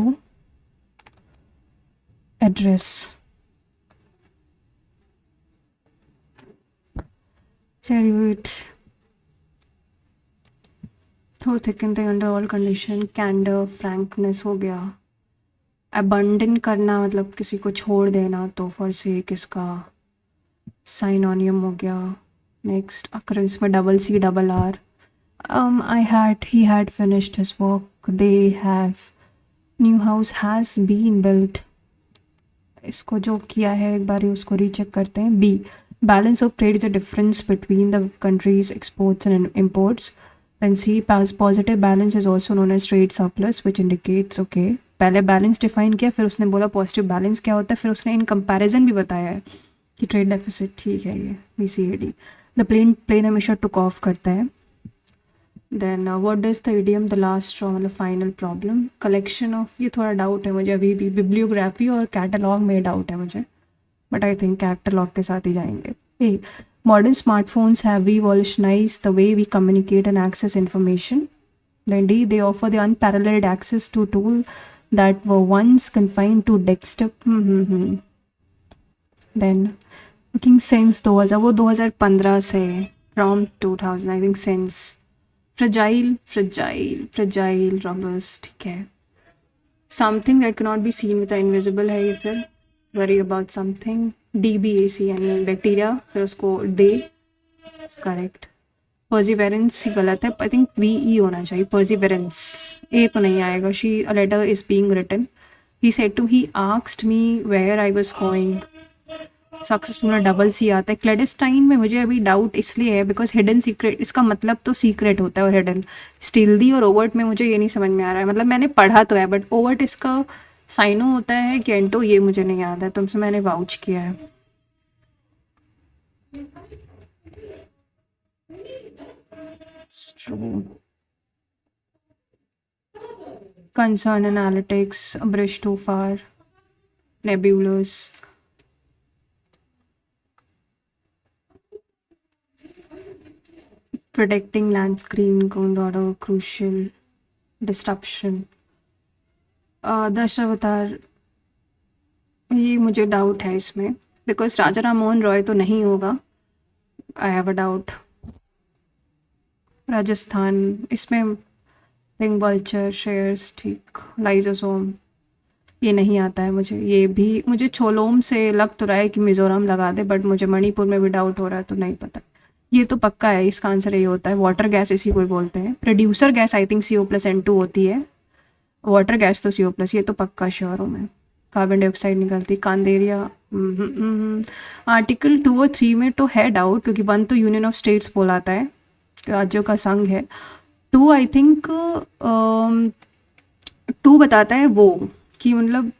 address so thick and thin under all condition, candor, frankness हो गया। abandon करना मतलब किसी को छोड़ देना, तो for sake इसका synonym हो गया। next occurrence में double C double R। he had finished his work, they have, new house has been built। इसको जो किया है एक बार उसको रीचेक करते हैं। B, balance of trade is the difference between the country's exports and imports। then C, positive balance is also known as trade surplus which indicates, okay, पहले balance define किया, फिर उसने बोला positive balance क्या होता है, फिर उसने in comparison भी बताया है कि trade deficit, ठीक है ये BCAD। the plane हमेशा took off करता है। Then what does the idiom the last straw मतलब फाइनल प्रॉब्लम, कलेक्शन ऑफ, ये थोड़ा डाउट है मुझे अभी भी, बिब्लियोग्राफी और कैटलॉग में डाउट है मुझे, बट आई थिंक कैटलॉग के साथ ही जाएंगे। A, modern smartphones have revolutionise the way we communicate and access information. Then D, they offer the unparalleled access to tool that were once confined to desktop. Then looking since 2000, वो 2015 से, from 2000 I think since. Fragile robust, ठीक है। Something that can not be seen with invisible है ये, फिर worry about something, DBAC यानी bacteria, फिर उसको दे, करेक्ट। पर्सिवेरेंस गलत है, आई थिंक VE होना चाहिए, पर्सिवेरेंस, ए तो नहीं आएगा। She a letter is being written, he said to, he asked me where I was going, successful में डबल C आता है। क्लेडेस्टाइन में मुझे अभी डाउट इसलिए है बिकॉज हिडन सीक्रेट, इसका मतलब तो सीक्रेट होता है और हिडन। स्टिल्दी और ओवर्ट में मुझे ये नहीं समझ में आ रहा है, मतलब मैंने पढ़ा तो है बट ओवर्ट इसका साइनो होता है कि एंटो, ये मुझे नहीं याद है, तुमसे मैंने वाउच किया है। Concern analytics, bridge too far, nebulous, protecting land screen going order, crucial disruption। Dashavatar, ये मुझे डाउट है इसमें बिकॉज राजा राम मोहन रॉय तो नहीं होगा, I have a doubt. Rajasthan, इसमें थिंग वल्चर, शेयर्स, ठीक। लाइजोसोम, ये नहीं आता है मुझे। ये भी मुझे छोलोम से लग तो रहा है कि मिज़ोरम लगा दे, बट मुझे मणिपुर में भी डाउट हो रहा है तो नहीं पता। ये तो पक्का है, इसका आंसर ये होता है। वाटर गैस इसी को बोलते हैं। Producer gas I think CO+N2 होती है, वाटर गैस तो CO+, ये तो पक्का श्योर हूँ मैं। कार्बन डाइऑक्साइड निकलती, कांदेरिया। आर्टिकल 2 और 3 में तो है डाउट, क्योंकि 1 तो यूनियन ऑफ स्टेट्स बोलाता है, राज्यों का संघ है। 2 आई थिंक 2 बताता है वो कि मतलब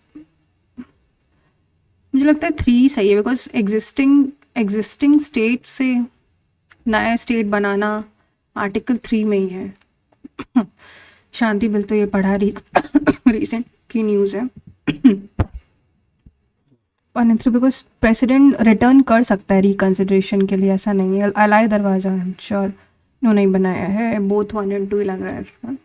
मुझे लगता है 3 सही है, बिकॉज एग्जिस्टिंग स्टेट से नया स्टेट बनाना आर्टिकल 3 में ही है। शांति बिल तो ये पढ़ा रही रिसेंट की न्यूज़ है। और थ्री बिकॉज प्रेसिडेंट रिटर्न कर सकता है रिकन्सिडरेशन के लिए, ऐसा नहीं है। अलाय दरवाज़ा है श्योर इन्होंने ही बनाया है, बोथ 1 और 2 ही लग रहा है इसका।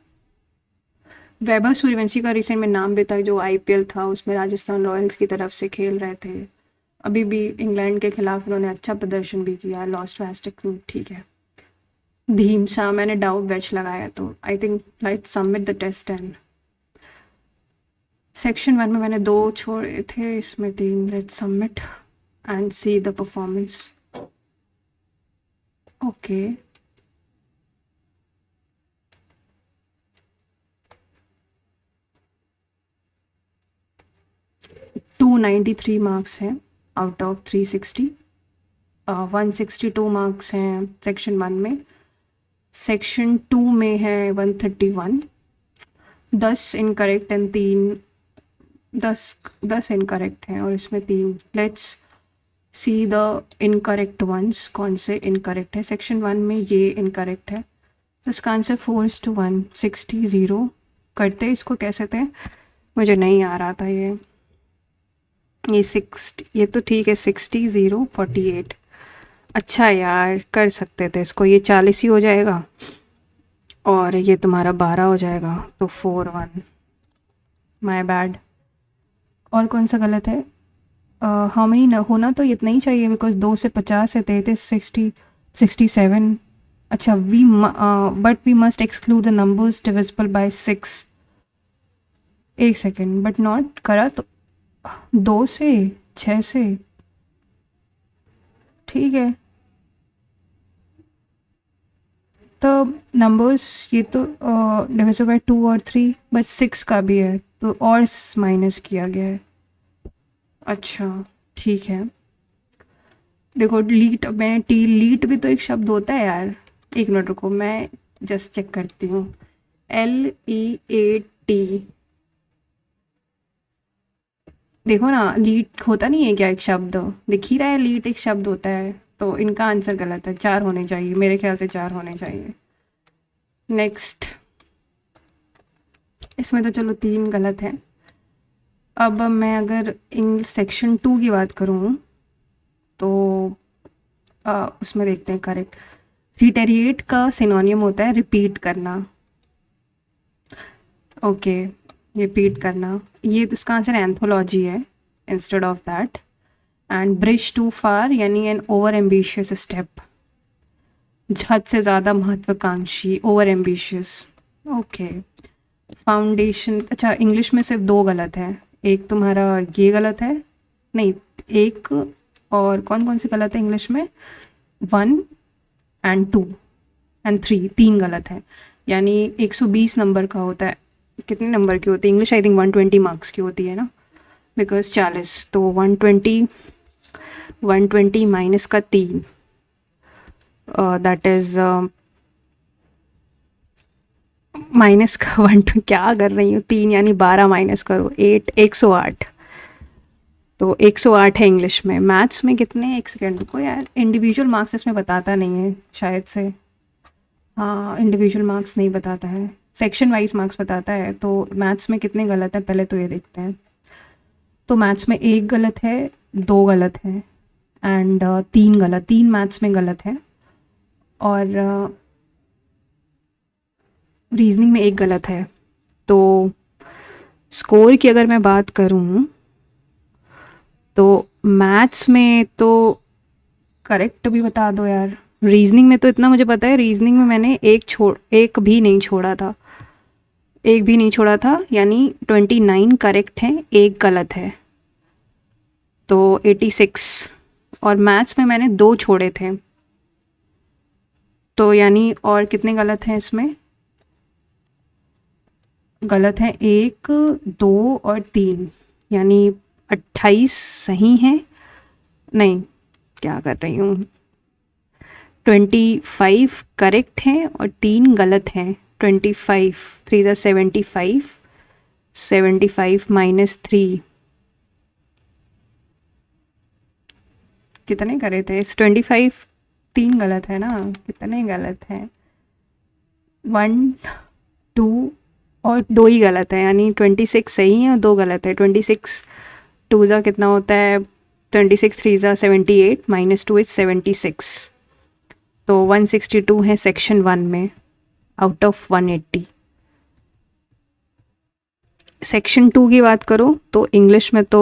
वैभव सूर्यवंशी का रिसेंट में नाम भी था, जो आईपीएल था उसमें राजस्थान रॉयल्स की तरफ से खेल रहे थे। अभी भी इंग्लैंड के खिलाफ उन्होंने अच्छा प्रदर्शन भी किया, लॉस्ट मैच, ठीक है। धीमसा मैंने डाउट बैच लगाया, तो I think like submit the test and section 1 में मैंने 2 छोड़े थे, इसमें 3। Let's submit and see the performance. Okay, two 93 marks हैं आउट ऑफ 360। 162 मार्क्स हैं सेक्शन 1 में, सेक्शन 2 में है 131। 10 इनकरेक्ट एंड 10 इनकरेक्ट हैं और इसमें 3। Let's see the incorrect ones, कौन से इनकरेक्ट है। सेक्शन 1 में ये इनकरेक्ट है, तो इसका आंसर 4:1 60 0 करते। इसको कैसे थे, मुझे नहीं आ रहा था ये 60, ये तो ठीक है 60 0 48। अच्छा यार, कर सकते थे इसको, ये 40 ही हो जाएगा और ये तुम्हारा 12 हो जाएगा, तो 4:1 माय बैड। और कौन सा गलत है, हाउ मेनी न होना तो इतना ही चाहिए, बिकॉज 2 से 50 है 33 60 67। अच्छा, but we must exclude the numbers divisible by 6। एक सेकेंड, बट नॉट करा तो 2 से 6 से, ठीक है। तो नंबर्स ये तो डिविजिबल बाय 2 और 3, बट 6 का भी है तो और माइनस किया गया है। अच्छा ठीक है, देखो लीट, लीट भी तो एक शब्द होता है यार। एक मिनट रुको, मैं जस्ट चेक करती हूँ। LEAT, देखो ना, लीट होता नहीं है क्या एक शब्द, दिख ही रहा है लीट एक शब्द होता है। तो इनका आंसर गलत है, 4 होने चाहिए, मेरे ख्याल से 4 होने चाहिए। नेक्स्ट, इसमें तो चलो 3 गलत है। अब मैं अगर इंग्लिश सेक्शन 2 की बात करूँ तो उसमें देखते हैं करेक्ट। रिटेरिएट का सिनोनियम होता है रिपीट करना। ओके, रिपीट करना, ये तो इसका आंसर एंथोलॉजी है instead of that. And bridge too far यानी एन ओवर एम्बिशियस स्टेप, हद से ज़्यादा महत्वाकांक्षी, ओवर एम्बिशियस। ओके, फाउंडेशन, अच्छा इंग्लिश में सिर्फ 2 गलत है, एक तुम्हारा ये गलत है, नहीं एक, और कौन कौन सी गलत है इंग्लिश में, 1 एंड 2 एंड 3, 3 गलत है। यानी 120 नंबर का होता है, कितने नंबर की होती है इंग्लिश, आई थिंक 120 मार्क्स की होती है ना, बिकॉज 40, तो 120 माइनस का 3, दैट इज़ माइनस का 1, क्या कर रही हूँ, 3 यानी 12 माइनस करो 8, 108। तो 108 है इंग्लिश में। मैथ्स में कितने, एक सेकेंड रुको यार, इंडिविजुअल मार्क्स इसमें बताता नहीं है शायद से, हाँ इंडिविजुअल मार्क्स नहीं बताता है, सेक्शन वाइज मार्क्स बताता है। तो मैथ्स में कितने गलत है पहले तो ये देखते हैं। तो मैथ्स में 1 गलत है, 2 गलत है एंड 3 गलत, 3 मैथ्स में गलत है। और रीजनिंग में 1 गलत है। तो स्कोर की अगर मैं बात करूँ तो मैथ्स में तो करेक्ट भी बता दो यार। रीजनिंग में तो इतना मुझे पता है, रीजनिंग में मैंने एक भी नहीं छोड़ा था, एक भी नहीं छोड़ा था, यानी 29 करेक्ट है, 1 गलत है, तो 86। और मैथ्स में मैंने 2 छोड़े थे, तो यानी और कितने गलत हैं इसमें, गलत है 1 2 और 3, यानी 28 सही है, नहीं क्या कर रही हूँ, 25 करेक्ट हैं और 3 गलत हैं। 25 3 ज़ा 75, 75 माइनस 3 कितने करे थे? 25 3 गलत है ना, कितने गलत हैं? 1 2 और 2 ही गलत है, यानी 26 सही है और 2 गलत है। 26 2 ज़ा कितना होता है? 26 3 ज़ा 78 माइनस 2 इज़ 76, तो 162 है सेक्शन 1 में आउट ऑफ 180। सेक्शन 2 की बात करो तो इंग्लिश में तो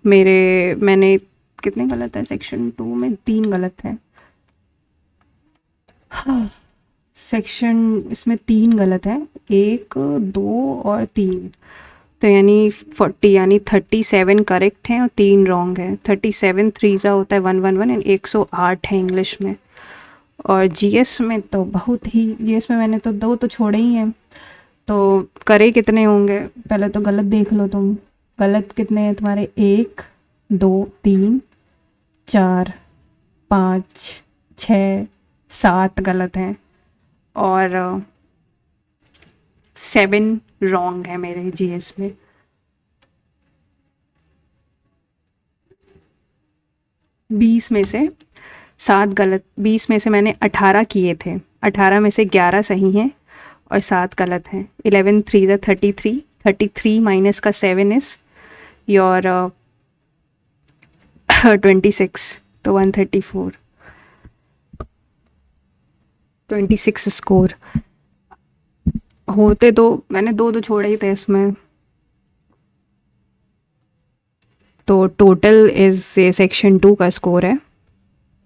मैंने कितने गलत है सेक्शन 2 में? 3 गलत है। सेक्शन इसमें 3 गलत है, 1 2 और 3, तो यानी 40 यानी 37 करेक्ट हैं और 3 रॉन्ग है। 37 3 ज़ा होता है 111 एंड 108 है इंग्लिश में। और जीएस में तो बहुत ही, जीएस में मैंने तो 2 तो छोड़े ही हैं, तो करे कितने होंगे? पहले तो गलत देख लो तुम, गलत कितने हैं तुम्हारे? 1 2 3 4 5 6 7 गलत हैं और 7 रॉन्ग है मेरे जीएस में। बीस में से 7 गलत, 20 में से मैंने 18 किए थे, 18 में से 11 सही हैं और 7 गलत हैं। 11 3 ज़ा 33, 33 माइनस का 7 इज़ योर 26, तो 134, 26 स्कोर होते। तो मैंने 2 तो छोड़े ही थे इसमें, तो टोटल इज ये सेक्शन 2 का स्कोर है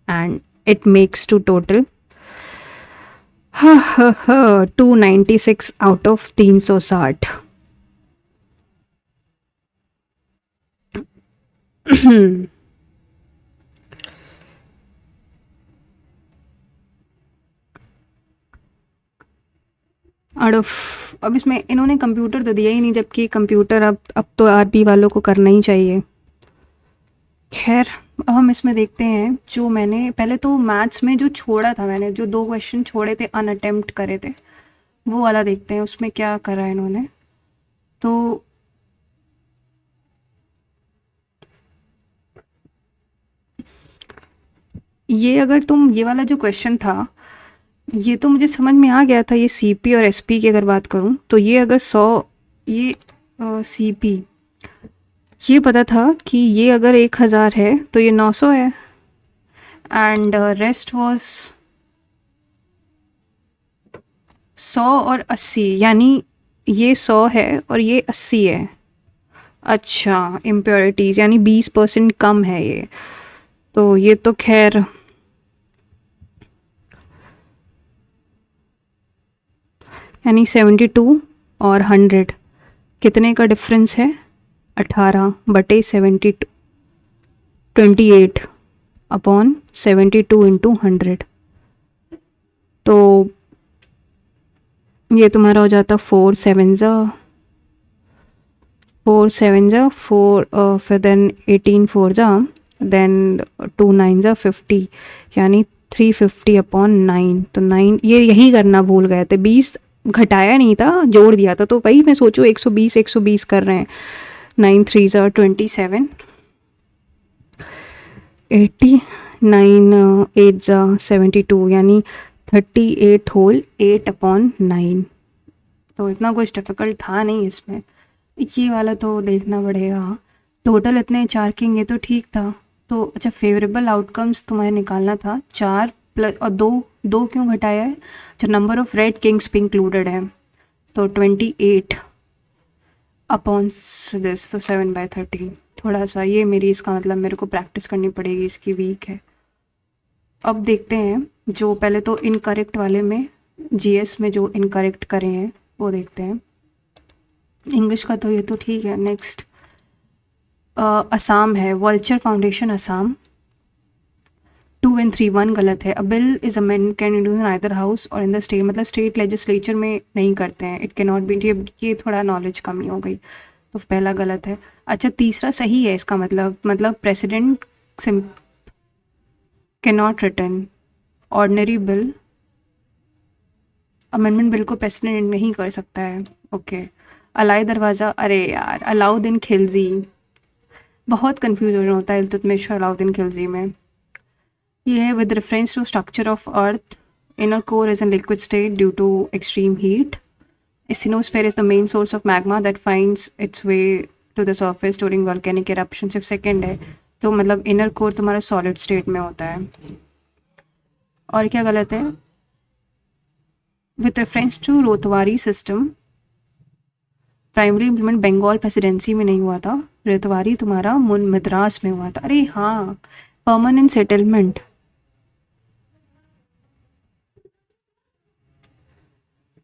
and it makes to total 296 out of 360। Out of, अब इसमें इन्होंने कंप्यूटर तो दिया ही नहीं, जबकि कंप्यूटर अब तो आरबी वालों को करना ही चाहिए। खैर अब हम इसमें देखते हैं, जो मैंने पहले तो मैथ्स में जो छोड़ा था, मैंने जो 2 क्वेश्चन छोड़े थे, अनअटेम्प्ट करे थे, वो वाला देखते हैं उसमें क्या करा है इन्होंने। तो ये अगर तुम, ये वाला जो क्वेश्चन था, ये तो मुझे समझ में आ गया था। ये सीपी और एसपी की अगर बात करूं तो ये अगर 100, ये सीपी, ये पता था कि ये अगर 1000 है तो ये 900 है एंड रेस्ट वाज 100 और 80, यानी ये 100 है और ये 80 है। अच्छा, इम्प्योरिटीज़ यानी 20% कम है ये, तो ये तो खैर यानी 72 और 100 कितने का डिफरेंस है? 18 बटे 72, 28 अपॉन 72 इंटू 100, तो ये तुम्हारा हो जाता 4 7 ज़ा 4, फिर देन 18 4 ज़ा, देन 2 9 ज़ा 50, यानी 350 अपॉन 9, तो 9 ये यही करना भूल गए थे, 20 घटाया नहीं था, जोड़ दिया था, तो वही मैं सोचूं 120 कर रहे हैं। 9 3 ज़ा 27, 80 9 8 ज़ा 72, यानी 38 होल 8 अपॉन 9, तो इतना कुछ डिफ़िकल्ट था नहीं इसमें। ये वाला तो देखना पड़ेगा। टोटल इतने 4 किंग, तो ठीक था। तो अच्छा, फेवरेबल आउटकम्स तुम्हें निकालना था 4 प्लस और 2 क्यों घटाया है? अच्छा, नंबर ऑफ रेड किंग्स भी इंक्लूडेड है, तो 28 अपॉन दिस, तो 7/13। थोड़ा सा ये मेरी, इसका मतलब मेरे को प्रैक्टिस करनी पड़ेगी, इसकी वीक है। अब देखते हैं जो पहले तो इनकरेक्ट वाले में, जीएस में जो इनकरेक्ट करे हैं वो देखते हैं। इंग्लिश का तो ये तो ठीक है। नेक्स्ट असम है, वल्चर फाउंडेशन असम, 2 and 3 1 गलत है। अ bill is amend can introduce in either house और इन द स्टेट, मतलब स्टेट लेजिस्लेचर में नहीं करते हैं। इट कैन नॉट बी, ये थोड़ा नॉलेज कमी हो गई। तो पहला गलत है। अच्छा, तीसरा सही है इसका मतलब president can not return ordinary bill, amendment bill को प्रेसिडेंट नहीं कर सकता है। ओके। अलाई दरवाज़ा, अरे यार अलाउद्दीन खिलजी, बहुत कन्फ्यूजन होता है इल्तुतमिश और अलाउद्दीन खिलजी में। ये है with reference to structure of earth, inner core is in liquid state due to extreme heat. Asthenosphere is the main source of magma that finds its way to the surface during volcanic eruption. सिर्फ second है, तो मतलब inner core तुम्हारा solid state में होता है। और क्या गलत है? With reference to Ryotwari system, primary implement Bengal Presidency में नहीं हुआ था, रोतवारी तुम्हारा मद्रास में हुआ था। अरे हाँ, परमानेंट सेटलमेंट,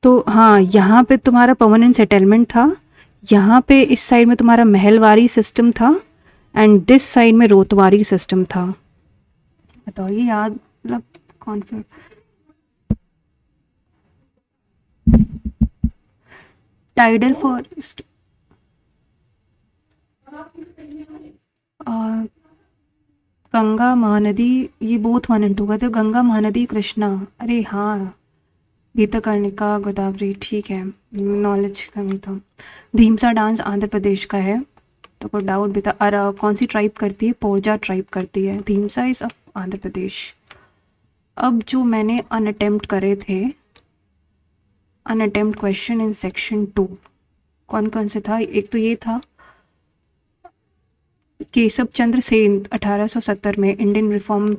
तो हाँ यहाँ पे तुम्हारा परमानेंट सेटलमेंट था, यहाँ पे इस साइड में तुम्हारा महलवारी सिस्टम था, एंड दिस साइड में रोतवारी सिस्टम था। बताओ ये याद मतलब कौन टाइडल फॉरेस्ट, गंगा महानदी, ये बोथ 1 and 2 का, तो गंगा महानदी कृष्णा। अरे हाँ, भीतरकनिका गोदावरी, ठीक है, नॉलेज कमी था। धीमसा डांस आंध्र प्रदेश का है, तो कोई डाउट भी था। और कौन सी ट्राइब करती है? पोरजा ट्राइब करती है। धीमसा इज ऑफ आंध्र प्रदेश। अब जो मैंने अनअटेम्प्ट करे थे, अनअटेम्प्ट क्वेश्चन इन सेक्शन 2 कौन कौन से था? एक तो ये था, केशव चंद्र सेन 1870 में इंडियन रिफॉर्म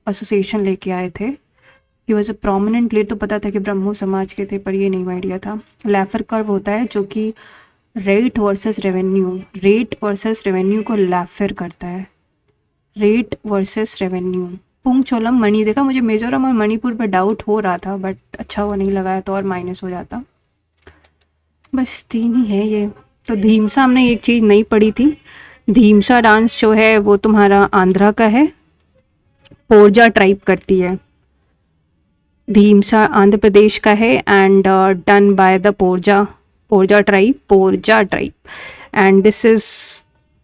एसोसिएशन लेके आए थे। He was a prominent leader, तो पता था कि ब्रह्मो समाज के थे, पर ये नहीं आइडिया था। लैफर कर्व होता है जो कि रेट वर्सेस रेवेन्यू को लैफर करता है, रेट वर्सेस रेवेन्यू। पुंगचोलम मणि, देखा मुझे मिजोरम और मणिपुर पर डाउट हो रहा था, बट अच्छा वो नहीं लगाया तो और माइनस हो जाता। बस 3 ही है ये। तो धीमसा हमने एक चीज़ नहीं पढ़ी थी, धीमसा डांस जो है वो तुम्हारा आंध्रा का है, पोरजा ट्राइब करती है। धीमसा आंध्र प्रदेश का है and done by the Porja tribe and this is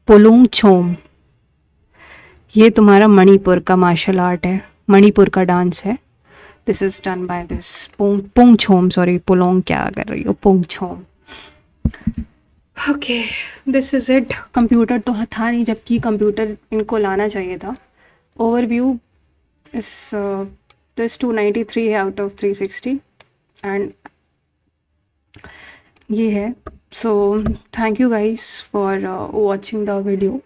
Pungcholom, ये तुम्हारा मणिपुर का मार्शल आर्ट है, मणिपुर का डांस है। This is done by this Pungcholom, sorry Polong क्या कर रही हो, Pungcholom. Okay, this is it. Computer तो था नहीं, जबकि कंप्यूटर इनको लाना चाहिए था। ओवरव्यू इस दिस 293 है आउट ऑफ 360 एंड ये है। So thank you guys for watching the video.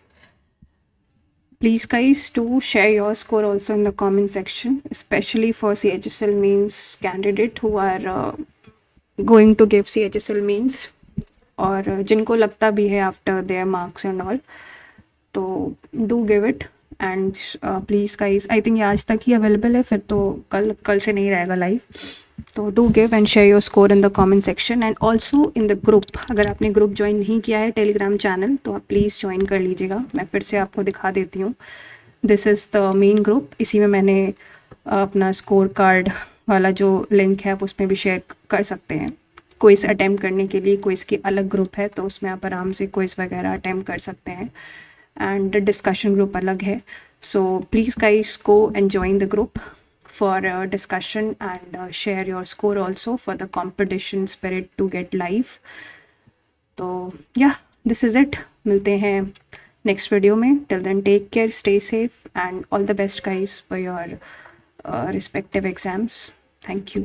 Please guys do share your score also in the comment section, especially for CHSL means candidate who are going to give CHSL means, और जिनको लगता भी है after their marks and all, तो do give it and please guys, I think ये आज तक ही available है, फिर तो कल से नहीं रहेगा लाइव। तो do give and share your score in the comment section and also in the group. अगर आपने ग्रुप ज्वाइन नहीं किया है टेलीग्राम चैनल, तो आप प्लीज़ ज्वाइन कर लीजिएगा। मैं फिर से आपको दिखा देती हूँ, this is the main group. इसी में मैंने अपना स्कोर कार्ड वाला जो लिंक है आप उसमें भी शेयर कर सकते हैं। क्विज़ अटैम्प्ट करने के लिए क्विज़ की अलग ग्रुप है, तो उसमें आप आराम से क्विज़ वगैरह अटैम्प्ट कर सकते हैं, एंड डिस्कशन ग्रुप अलग है। So please guys go and join the group for discussion and share your score also for the competition spirit to get live. तो yeah, this is it. मिलते हैं next video में. Till then, take care, stay safe, and all the best guys for your respective exams. Thank you.